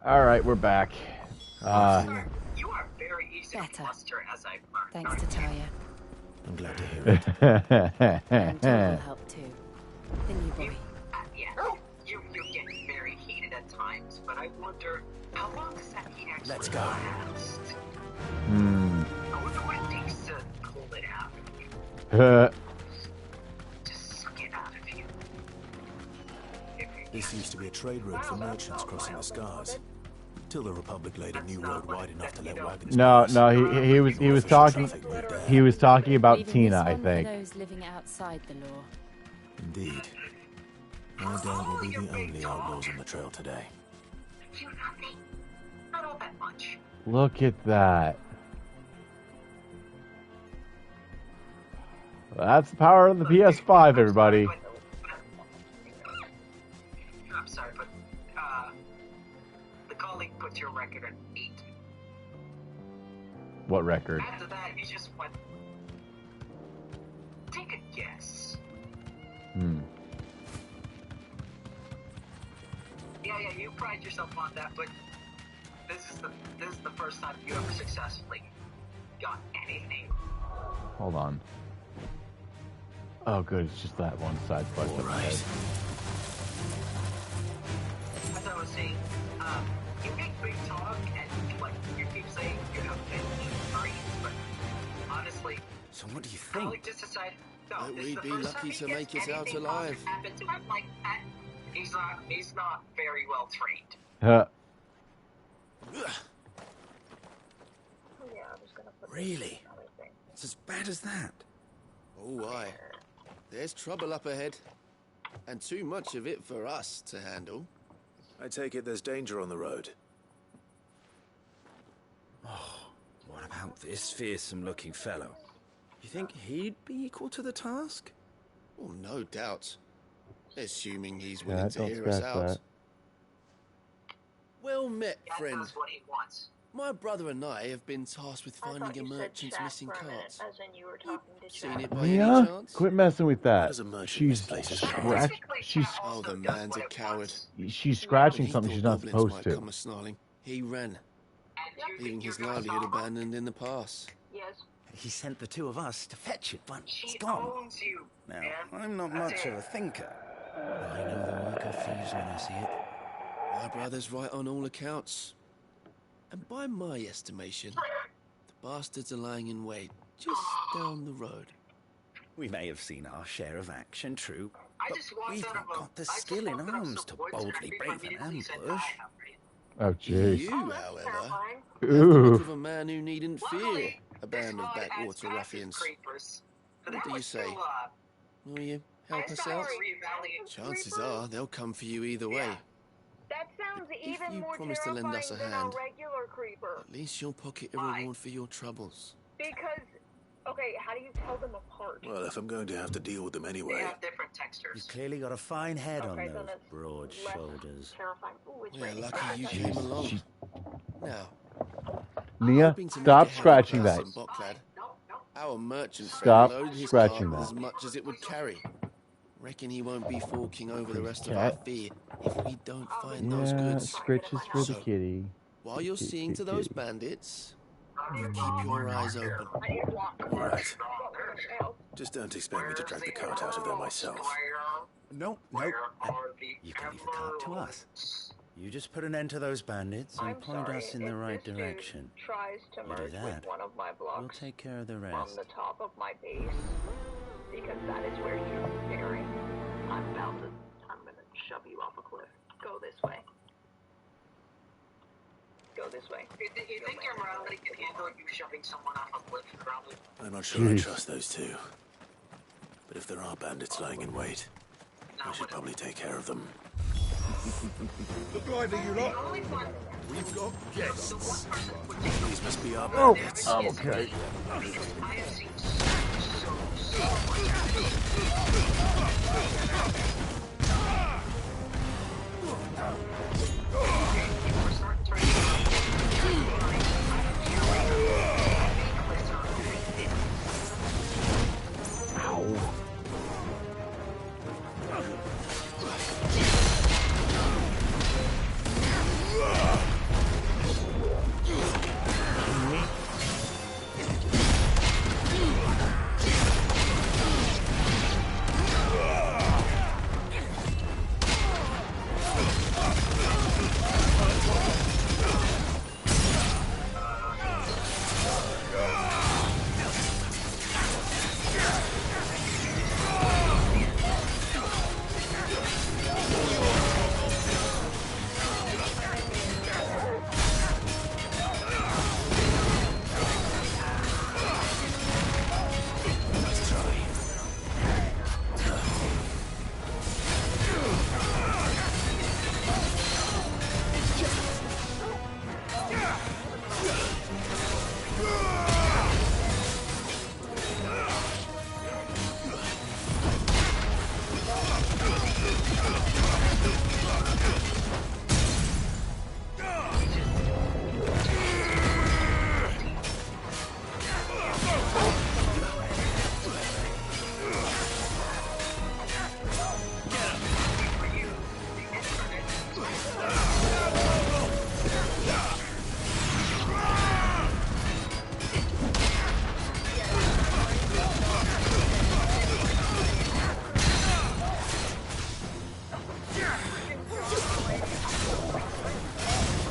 All right, we're back. You are very easy to muster, as I've learned. Thanks to Talia. I'm glad to hear it. And Todd will help too. The new boy. You get very heated at times, but I wonder how long does that heat actually Let's go. last? I wonder what it takes to pull it out of you. Just suck it out of you. This used to be a trade route for merchants crossing the scars. Till the Republic laid a new road wide enough to let wagons pass. No, he was talking. He was talking about Tina, I think. For those living outside the law. Indeed. I doubt we'll be the only outlaws on the trail today. Not all that much. Look at that. That's the power of the PS5, everybody. I'm sorry, but the colleague put your record at 8. What record? After that, you just went. Take a guess. Yeah, you pride yourself on that, but this is the first time you ever successfully got anything. Hold on. Oh, good. It's just that one side quest. All right. As I was saying, you make big talk and like you keep saying you have many brains, but honestly, So what do you I'll think? just decide. No, Might this we is the be first lucky time to he make gets it out anything alive? happen to him like that. He's not very well trained. Really? It's as bad as that? Oh, aye. There's trouble up ahead. And too much of it for us to handle. I take it there's danger on the road. Oh, what about this fearsome-looking fellow? You think he'd be equal to the task? Oh, no doubt. Assuming he's willing to don't hear us scratch out. that. Well met, friend. That's what he wants. My brother and I have been tasked with finding a merchant's missing cart. As in you were talking to Seen it by any Mia, chance? quit messing with that. does a merchant She's misplace his Oh, the man's a coward. she's scratching He something thought she's not goblins supposed might to. come a-snarling. He ran, leaving his livelihood abandoned in the pass. Yes. He sent the two of us to fetch it, but it's He gone. owns you, Now, man. I'm not much of a thinker, but I know the work of thieves when I see it. My brother's right on all accounts. And by my estimation, the bastards are lying in wait just down the road. We may have seen our share of action, true, I but just walked we've out not of a- got the I just skill in walked out of arms some to woods and boldly everyone brave an immediately said, ambush. Oh, jeez. You, however, have the Ooh. look of a man who needn't fear a band of backwater ruffians. What do you say? Will you help us out? Chances are they'll come for you either way. That sounds If even you more promise to lend us a terrifying hand, than a regular creeper. at least you'll pocket a reward for your troubles. Because, okay, how do you tell them apart? Well, if I'm going to have to deal with them anyway. different textures. You've clearly got a fine head on Okay, then those it's broad less shoulders. terrifying. Ooh, it's We're raining. lucky you came along. Now, Mia, hoping to make stop a scratching that. handy person, Bocklad, our merchant Stop friend loaded his scratching cart that. as much as it would carry. Reckon he won't be forking over the rest of Cat. our fee if we don't find those Yeah, goods. scritches for the So, kitty. while you're Kitty, seeing to kitty, those kitty. bandits, you keep your eyes open. All right. Just don't expect me to drag the cart out of there myself. No. You can leave the cart to us. You just put an end to those bandits and I'm point sorry, us in the if right this dude direction. tries to You do merge that, with one of my we'll blocks take care of the on rest. the top of my base, because that is where you're staring. I'm gonna shove you off a cliff. Go this way. Go this way. You think your morality can handle you shoving someone off a cliff, probably? I'm not sure I trust those two. But if there are bandits lying in wait, I should probably take care of them. Look lively, you lot. We've got guests. These must be our Oh, bandits. okay.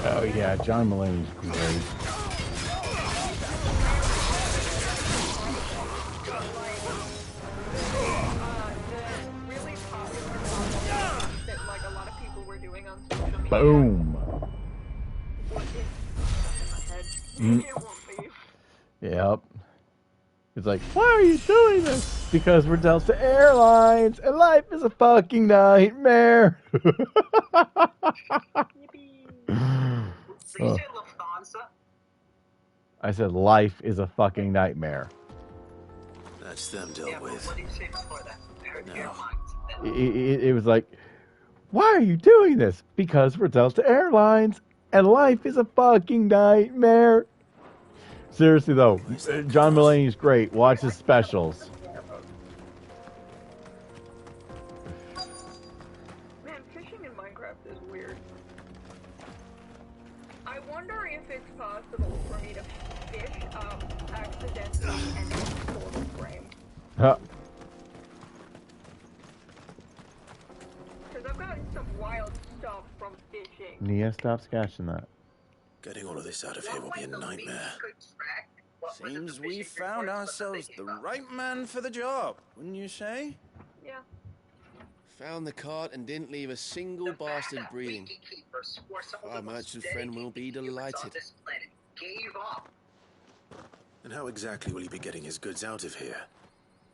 Oh yeah, John Mulaney's great. That like a lot of people were doing on social media. Boom. What is in my head? Mm. It won't leave. Yeah, Yep. It's like, why are you doing this? Because we're Delta Airlines, and life is a fucking nightmare. Oh. I said life is a fucking nightmare. That's them dealt with. No. It was like, why are you doing this? Because we're Delta Airlines, and life is a fucking nightmare. Seriously though, John Mulaney's great. Watch his specials. Man, fishing in Minecraft is weird. I wonder if it's possible for me to fish accidentally and pull the frame. Huh. Because I've gotten some wild stuff from fishing. Nia, stop sketching that. Getting all of this out of here will be a nightmare. Seems we found ourselves the right man for the job, wouldn't you say? Yeah. Found the cart and didn't leave a single bastard breathing. Our merchant friend will be delighted. And how exactly will he be getting his goods out of here?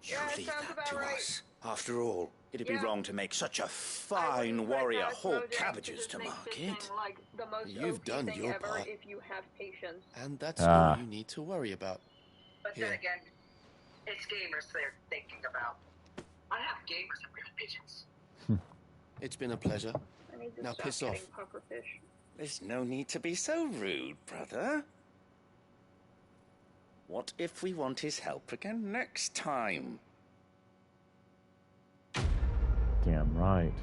You leave that to us. After all, it'd be wrong to make such a fine warrior haul cabbages to market. Like the most You've done thing your ever part. if you have patience. And that's all you need to worry about. But then again, it's gamers they're thinking about. I have gamers that real pigeons. It's been a pleasure. I need to Now stop piss getting off. pufferfish. There's no need to be so rude, brother. What if we want his help again next time? Damn right.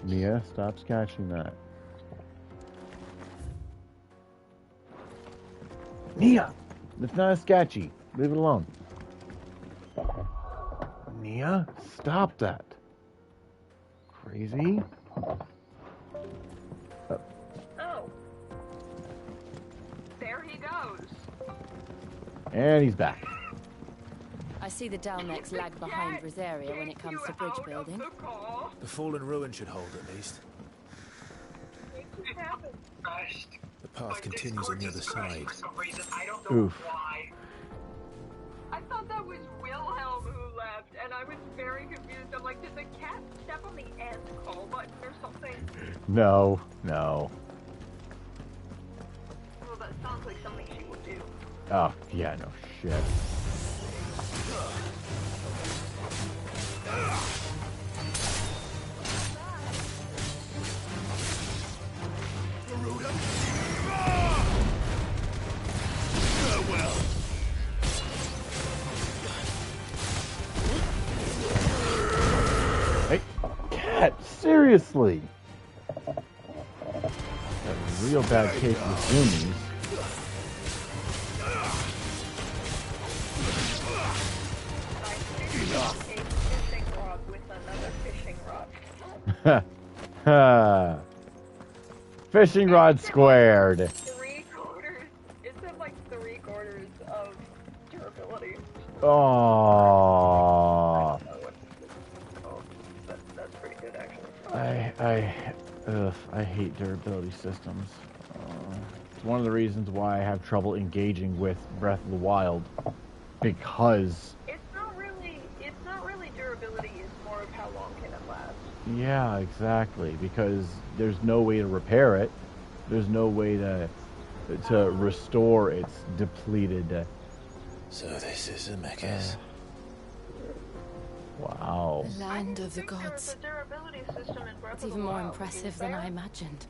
Nia, stop sketching that. Nia! It's not a sketchy. Leave it alone. Nia, stop that. Crazy. Oh. There he goes. And he's back. I see the Dalnex lag behind Rosaria when it comes to bridge building. The fallen ruin should hold at least. The path continues on the other side. Oof. I thought that was Wilhelm who left, and I was very confused. I'm like, did the cat step on the end call button or something? No, no. Well, that sounds like something she would do. Oh, yeah, no shit. Hey, cat, seriously. Got a real bad case of zoomies. Fishing rod squared. 3/4. It said like 3/4 of durability. Oh. That's pretty good actually. I hate durability systems. It's one of the reasons why I have trouble engaging with Breath of the Wild, because It's not really durability. It's more of how long can it last. yeah, exactly, because there's no way to repair it. There's no way to restore its depleted. So this is Zemeckis. Wow. The land of the gods. It's even more impressive than I imagined.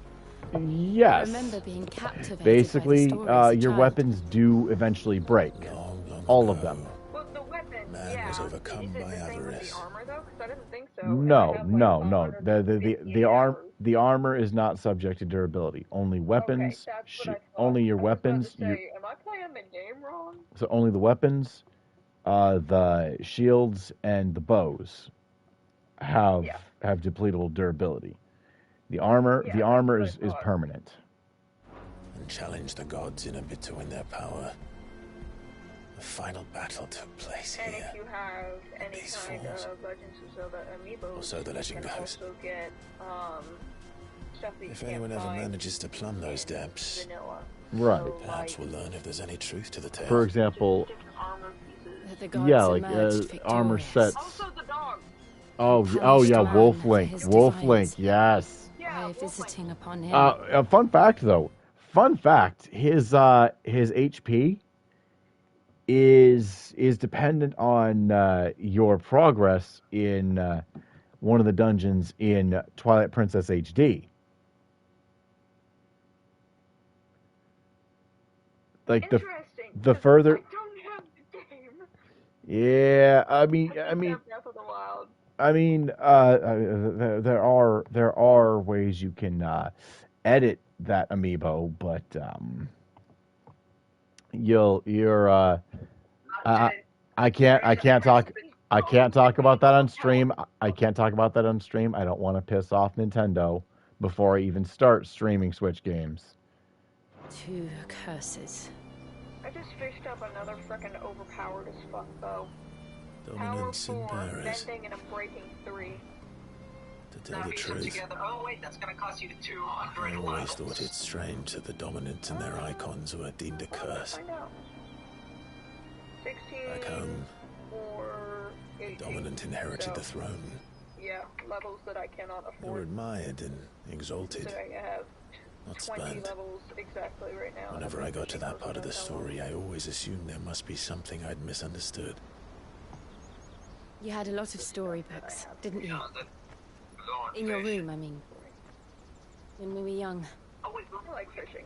Yes. I remember being captivated Basically, by the story as a your child. weapons do eventually break. All of them. Well, the weapon, Man was overcome by avarice. armor though, because I didn't think so. No. The armor is not subject to durability. Only weapons. Only your weapons. Am I playing the game wrong? So only the weapons, the shields, and the bows have depletable durability. The armor is permanent. And challenge the gods in a bid to win their power. The final battle took place And here. if you have any These kind fools. of Legends of Zelda amiibo, Or so the legend you can goes. also get stuff that you If can't anyone ever find manages to plumb those depths, vanilla. Right. So, perhaps like, we'll learn if there's any truth to the tale. For example, armor pieces. The gods yeah, like emerged armor victorious. sets. Also the dog. Oh yeah, man Wolf for Link. his Wolf defiance. Link, yes. By visiting upon him. A fun fact though. Fun fact, his HP is dependent on your progress in one of the dungeons in Twilight Princess HD. Like the further. I don't have the game. Yeah, I mean, Breath of the Wild. there are ways you can edit that amiibo, but I can't talk about that on stream. I can't talk about that on stream. I don't want to piss off Nintendo before I even start streaming Switch games. 2 curses. I just fished up another frickin' overpowered as fuck bow. Dominance in Power 4, Paris. bending, and a breaking 3. To tell the truth, Together. Oh wait, that's gonna cost you 200. I always thought it strange that the dominant and their icons were deemed a curse. I know. 16 Back home, or 18. the dominant inherited the throne. Yeah, levels that I cannot They were afford. admired and exalted, So I have not 20 spurned. levels exactly right now. Whenever I got to that part of the story, I always assumed there must be something I'd misunderstood. You had a lot of storybooks, didn't you? In your room, I mean. When we were young. I like fishing.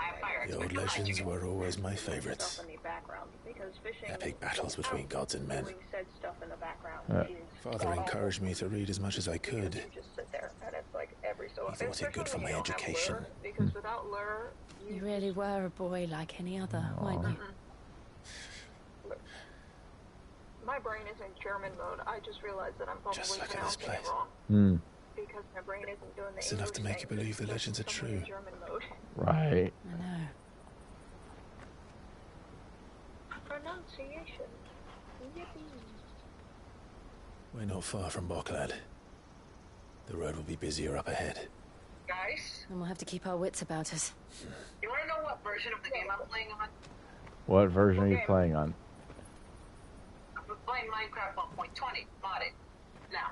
The old legends were always my favorites. In the background, because fishing, Epic battles between gods and men. doing said stuff in the background is Father encouraged me to read as much as I could. You just sit there, and it's like every so He thought it good for my education. Because without lure, You really were a boy like any other, weren't you? my brain is in German mode. I just realized that I'm probably pronouncing it wrong. Hmm. Because my brain isn't doing the It's enough to make you believe the legends are true. German mode. Right. I know. Pronunciation. Yippee. We're not far from Boklad. The road will be busier up ahead. Guys, And we'll have to keep our wits about us. you wanna know what version of the game I'm playing on? What version are you playing on? I'm playing Minecraft 1.20, modded. Now,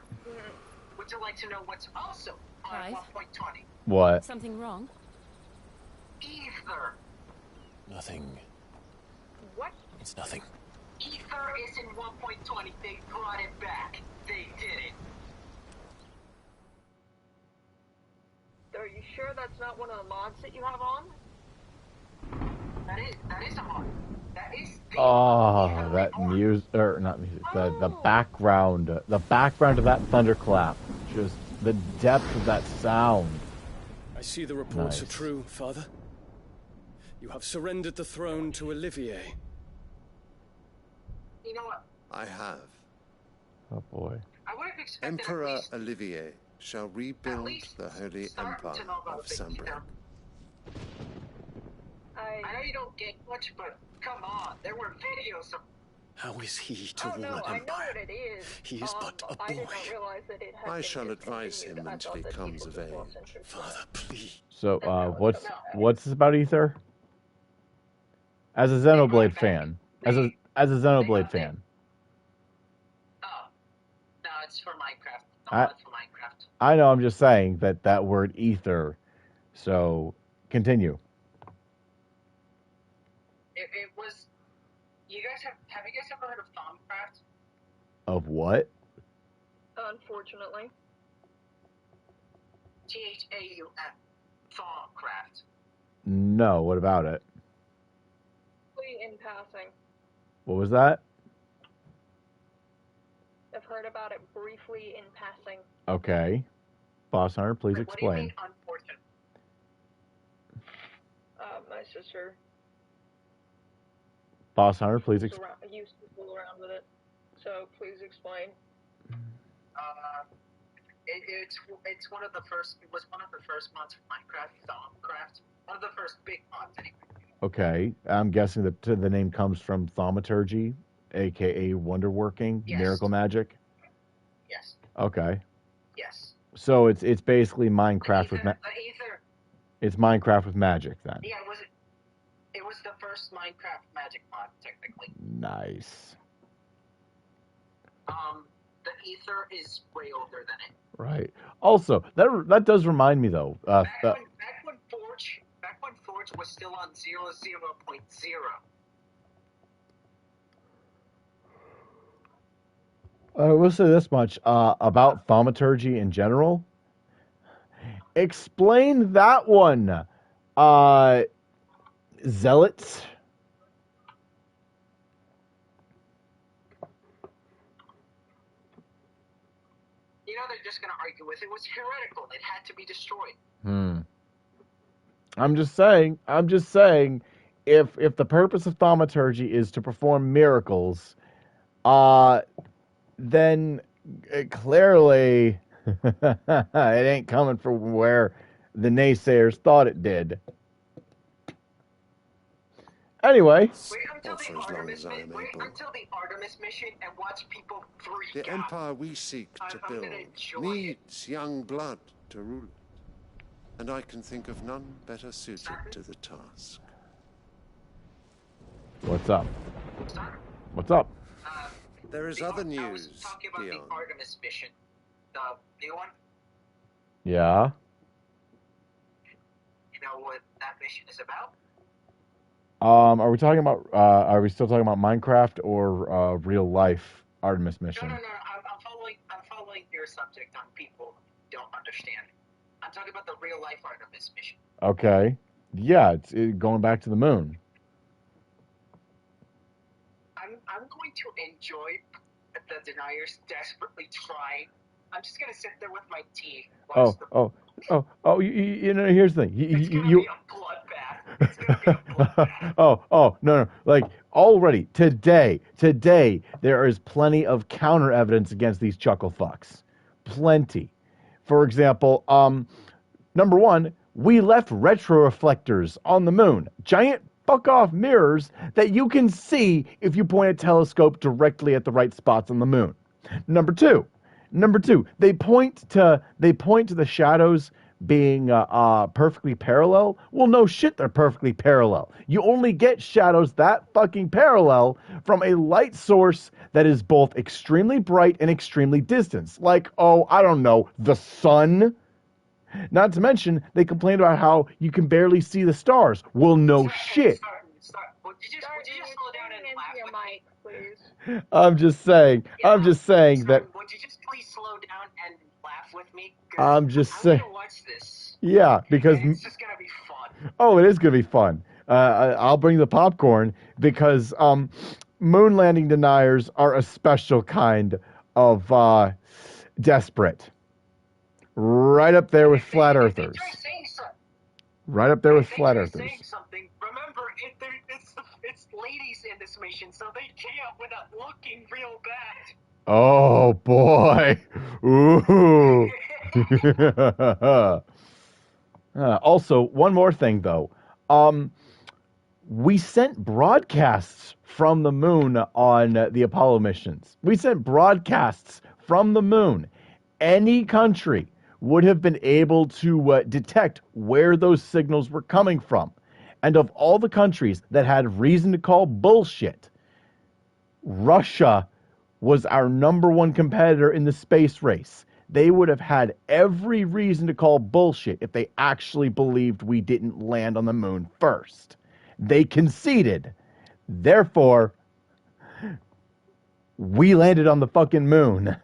would you like to know what's also on 1.20? What? Something wrong? Ether. Nothing. What? It's nothing. Ether is in 1.20. They brought it back. They did it. Are you sure that's not one of the mods that you have on? That is a mod. That is the Oh, that music, or not music, the background of that thunderclap. Just the depth of that sound. I see the reports Nice. are true, Father. You have surrendered the throne to Olivier. You know what? I have. Oh boy. I would have expected at Emperor least Olivier shall rebuild the Holy start Empire to know about of things, you Sunbreak. know? I know you don't get much, but come on. There were videos of... How is he to Oh rule no, an I know empire? what it is. He is but a I did boy. not realize that it had I been shall advise discontinued. him I until thought he that comes people of just lost age. interest. Father, please. So, what's this about Ether? As a Xenoblade fan, as a Xenoblade fan, No, it's for Minecraft. I- It's for Minecraft. I know. I'm just saying that word Ether. So, continue. It was... You guys have you guys ever heard of Thaumcraft? Of what? Unfortunately. Thaum. Thaumcraft. No. What about it? In passing. What was that? I've heard about it briefly in passing. Okay. Boss Hunter, please What do you explain. mean, unfortunate? My sister Boss Hunter, please explain. used to fool around with it. So please explain. It's one of the first. It was one of the first mods for Minecraft. Thaumcraft. One of the first big mods, anyway. Okay. I'm guessing that the name comes from thaumaturgy aka wonderworking, Yes. miracle magic. Yes. Okay. Yes. So it's basically Minecraft with The Ether. it's Minecraft with magic then. Yeah, it was the first Minecraft magic mod, technically. Nice. The Ether is way older than it. Right. Also, that does remind me though. Back when Forge was still on 0.0. I will say this much about thaumaturgy in general. Explain that one, zealots. You know, they're just going to argue with it. It was heretical. It had to be destroyed. I'm just saying, if the purpose of thaumaturgy is to perform miracles, then clearly it ain't coming from where the naysayers thought it did. Anyway. Wait until the Artemis mission and watch people freak The empire we seek to build needs young blood to rule it. And I can think of none better suited to the task. What's up? What's up? There is other news, I was talking about the Artemis mission. The new one. Yeah. You know what that mission is about? Are we talking about? Are we still talking about Minecraft or real life Artemis mission? No. I'm following your subject on people who don't understand. I'm talking about the real life Artemis mission. Okay. Yeah, it's going back to the moon. I'm going to enjoy the deniers desperately trying. I'm just gonna sit there with my tea. You know, here's the thing. It's gonna be a bloodbath. It's gonna be a bloodbath. No. Like already today, there is plenty of counter evidence against these chuckle fucks. Plenty. For example, number one, we left retroreflectors on the moon. Giant fuck off mirrors that you can see if you point a telescope directly at the right spots on the moon. Number two, they point to the shadows being perfectly parallel. Well, no shit, they're perfectly parallel. You only get shadows that fucking parallel from a light source that is both extremely bright and extremely distant. Like, I don't know, the sun. Not to mention, they complained about how you can barely see the stars. Well, no shit. Would you just slow down and laugh with me, please? I'm just saying that. Would you just please slow down and laugh with me? I'm just saying. I'm gonna watch this. Yeah, because it's just gonna be fun. Oh, it is gonna be fun. I'll bring the popcorn because moon landing deniers are a special kind of desperate. Right up there with flat earthers. Right up there with flat earthers. Remember, it's ladies in this mission, so they can't without looking real bad. Oh boy! Ooh. Also, one more thing though. We sent broadcasts from the moon on the Apollo missions. We sent broadcasts from the moon. Any country would have been able to detect where those signals were coming from. And of all the countries that had reason to call bullshit, Russia was our number one competitor in the space race. They would have had every reason to call bullshit if they actually believed we didn't land on the moon first. They conceded. Therefore, we landed on the fucking moon.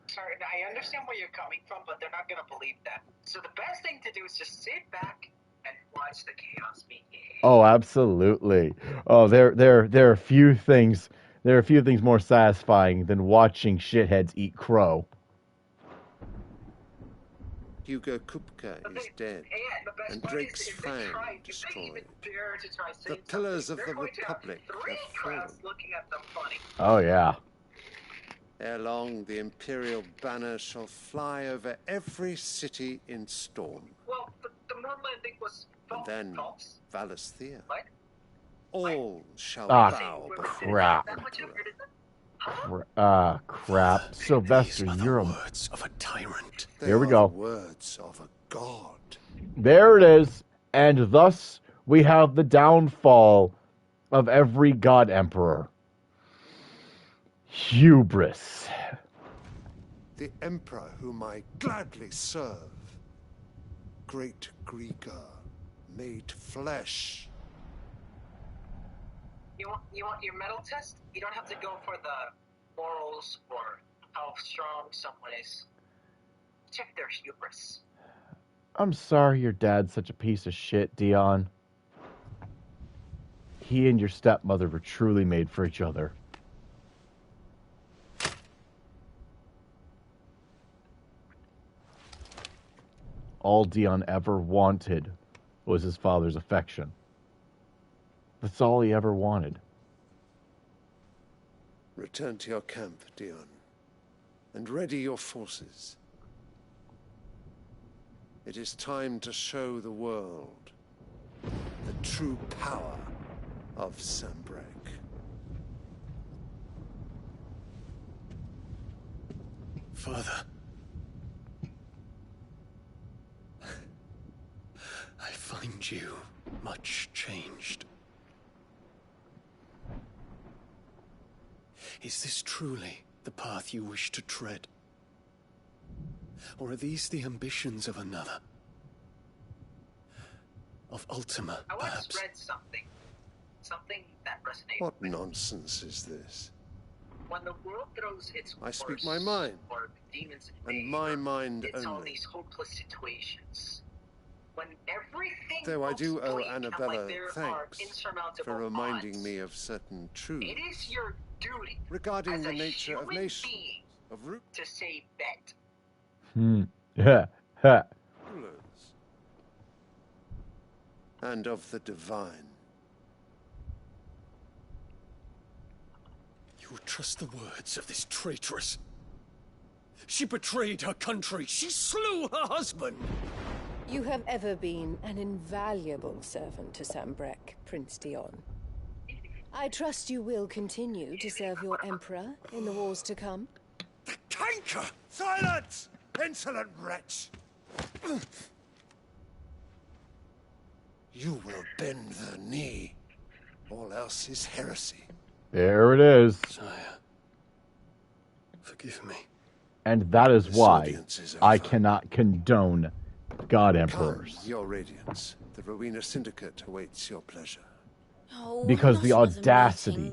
Sorry, I understand where you're coming from, but they're not going to believe that. So the best thing to do is just sit back and watch the chaos begin. Oh, absolutely. Oh, there are few things more satisfying than watching shitheads eat crow. Hugo Kupka is dead, and Drake's fang destroyed. The pillars of the Republic have fallen. Oh, yeah. Ere long, the Imperial banner shall fly over every city in Storm. Well, the moon landing was and then Valisthea. What? All shall bow before crap. the Emperor. Crap. Sylvester, you're words of a tyrant. Here we go. Words of a god. There it is. And thus we have the downfall of every god emperor. Hubris. The emperor whom I gladly serve. Great Greeker, made flesh. You want your medal test? You don't have to go for the morals or how strong someone is. Check their hubris. I'm sorry your dad's such a piece of shit, Dion. He and your stepmother were truly made for each other. All Dion ever wanted was his father's affection. That's all he ever wanted. Return to your camp, Dion, and ready your forces. It is time to show the world the true power of Sanbreque. Father. I find you much changed. Is this truly the path you wish to tread? Or are these the ambitions of another? Of Ultima, I once perhaps? read something that resonates. What nonsense is this? When the world throws its I speak worst, my mind, or demons and my mind it's all only. these hopeless situations. When everything Though I looks do owe bleak and Annabella like there are thanks insurmountable for reminding odds, me of certain truths it is your duty regarding as the a nature of human nations, being of rulers, to say bet. and of the divine. You would trust the words of this traitress? She betrayed her country. She slew her husband. You have ever been an invaluable servant to Sanbreque, Prince Dion. I trust you will continue to serve your emperor in the wars to come. Canker! Silence! Insolent wretch! You will bend the knee. All else is heresy. There it is. Sire, forgive me. And that is This why audience is I over. cannot condone god emperors. Come, your radiance. The Rowena Syndicate awaits your pleasure. Oh, Because the not another audacity,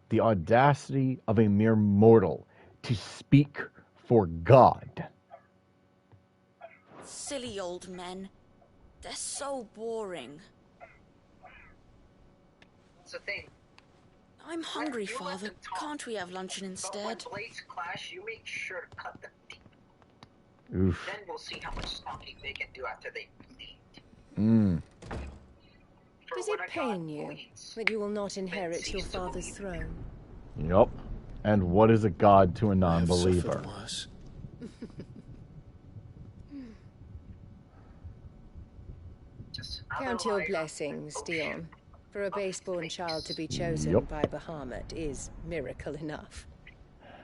the audacity of a mere mortal to speak for God. Silly old men. They're so boring. It's a thing. I'm hungry, Father. Can't we have luncheon But instead? when blades clash, you make sure to cut them deep. Oof. Then we'll see how much stomping they can do after they bleed. Does it pain you that you will not inherit your father's throne? Yep. And what is a god to a non-believer? Count your blessings, Dion. For a base-born child to be chosen Yep. by Bahamut is miracle enough.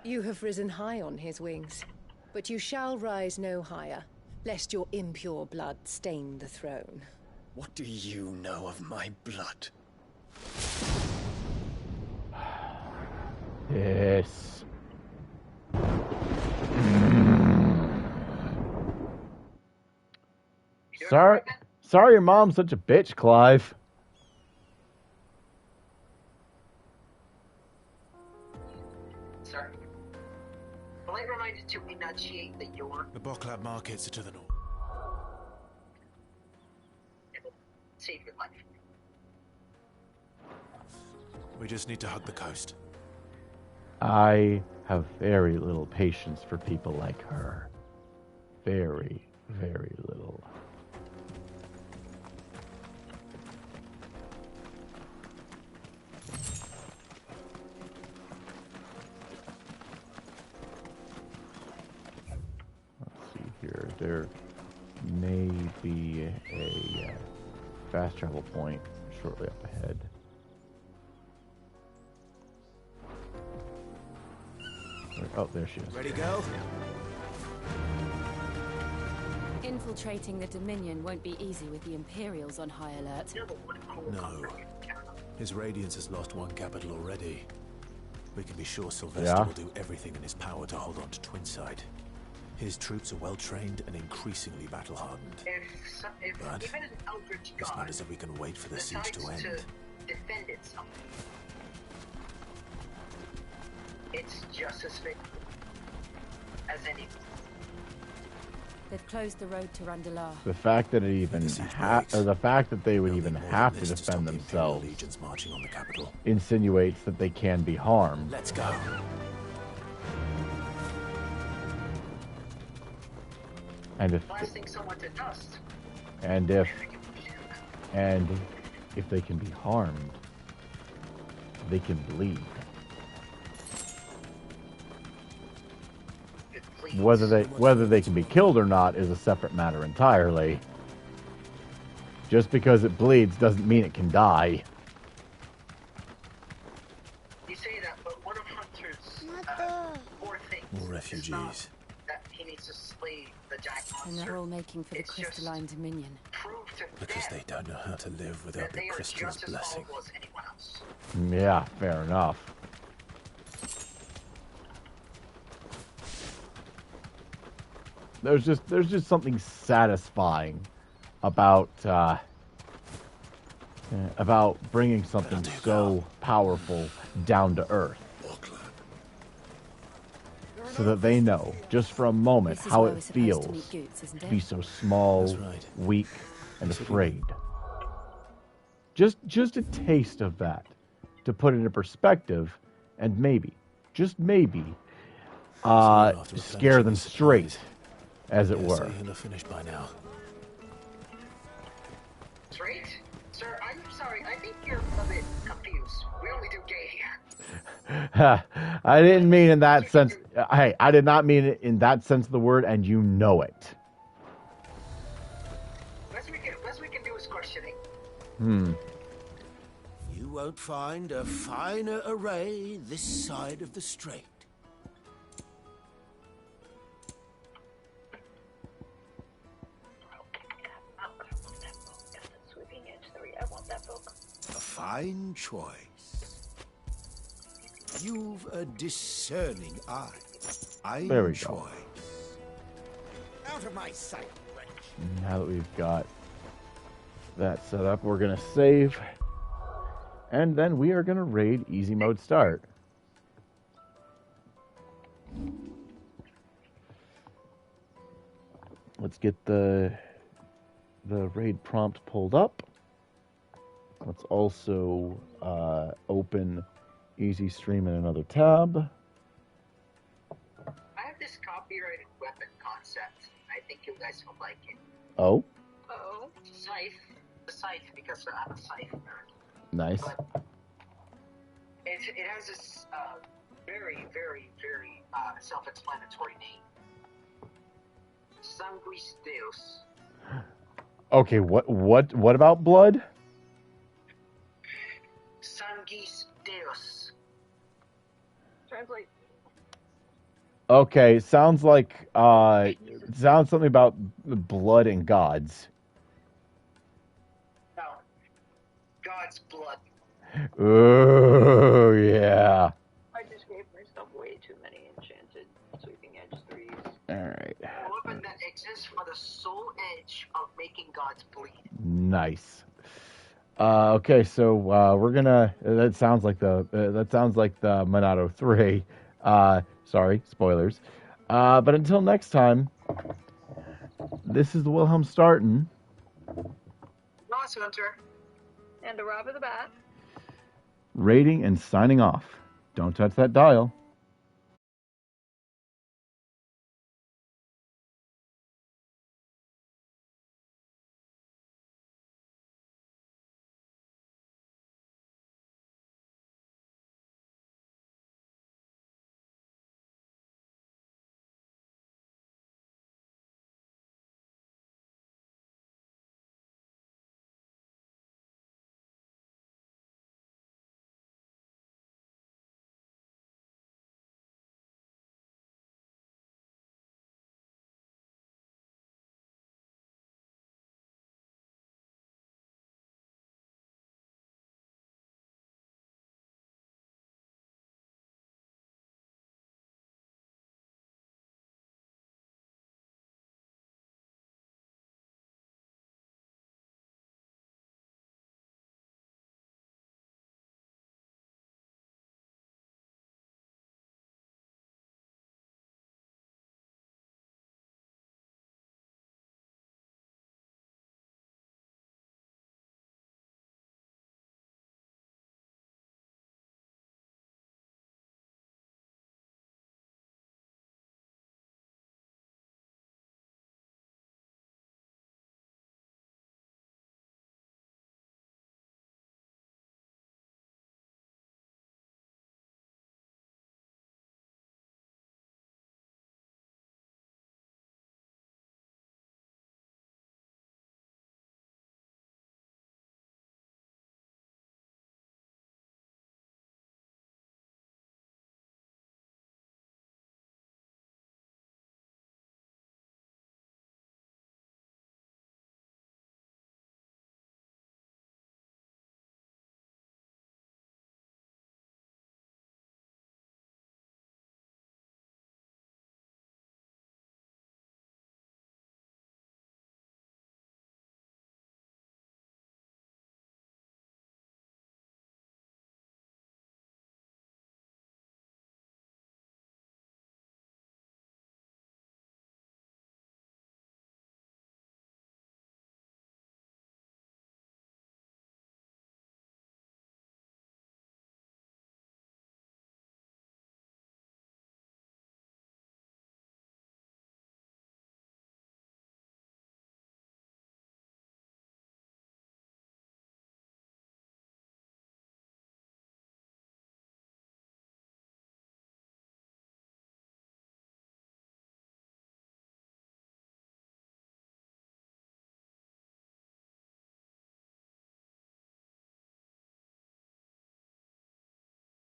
You have risen high on his wings, but you shall rise no higher, lest your impure blood stain the throne. What do you know of my blood? Yes. Sorry your mom's such a bitch, Clive. Sir, polite reminder to enunciate the your. The Boklab markets are to the north. It'll save your life. We just need to hug the coast. I have very little patience for people like her. Very, very little. Let's see here. There may be a fast travel point shortly up ahead. Oh, there she is. Ready, go? Infiltrating the Dominion won't be easy with the Imperials on high alert. No. His Radiance has lost one capital already. We can be sure Sylvester will do everything in his power to hold on to Twinside. His troops are well trained and increasingly battle-hardened. But it's not as if we can wait for the siege to end. Defend itself. It's just as faithful as any. They've closed the road to Randalar. The fact that it even the fact that they would even have to defend themselves marching on the capital insinuates that they can be harmed. Let's go. And if they can be harmed, they can bleed. Whether they can be killed or not is a separate matter entirely. Just because it bleeds doesn't mean it can die. You say that, but one of Hunter's core things more refugees. That he needs to slay the giant monster. And they're all making for the crystalline Dominion. Because they don't know how to live without the crystal's blessing. Yeah, fair enough. There's just something satisfying about bringing something so powerful down to earth, so that they know just for a moment how it feels to be so small, weak, and afraid. Just a taste of that, to put it in perspective, and maybe, just maybe, scare them straight, as it were. He'll have finished by now. Straight? Sir, I'm sorry. I think you're a bit confused. We only do gay here. I didn't mean in that sense. Hey, I did not mean it in that sense of the word, and you know it. Best we can do is questioning. You won't find a finer array this side of the strait. A fine choice. You've a discerning eye. There we go. Out of my sight, wench. Now that we've got that set up, we're going to save. And then we are going to raid easy mode start. Let's get the raid prompt pulled up. Let's also open Easy Stream in another tab. I have this copyrighted weapon concept. I think you guys will like it. Oh? Oh? Scythe. The scythe, because I'm a scythe nerd. Nice. But it has this very, very, very self-explanatory name. Sanguis Deus. Okay, what about blood? Sanguis Deus. Translate. Okay, sounds like sounds something about blood and gods. No. God's blood. Oh yeah. I just gave myself way too many enchanted sweeping edge 3s. Alright. A weapon that exists for the sole edge of making gods bleed. Nice. Okay, so we're gonna. That sounds like the Monado 3. Sorry, spoilers. But until next time, this is the Wilhelm starting. Lost Hunter. And a Rob of the Bat. Rating and signing off. Don't touch that dial.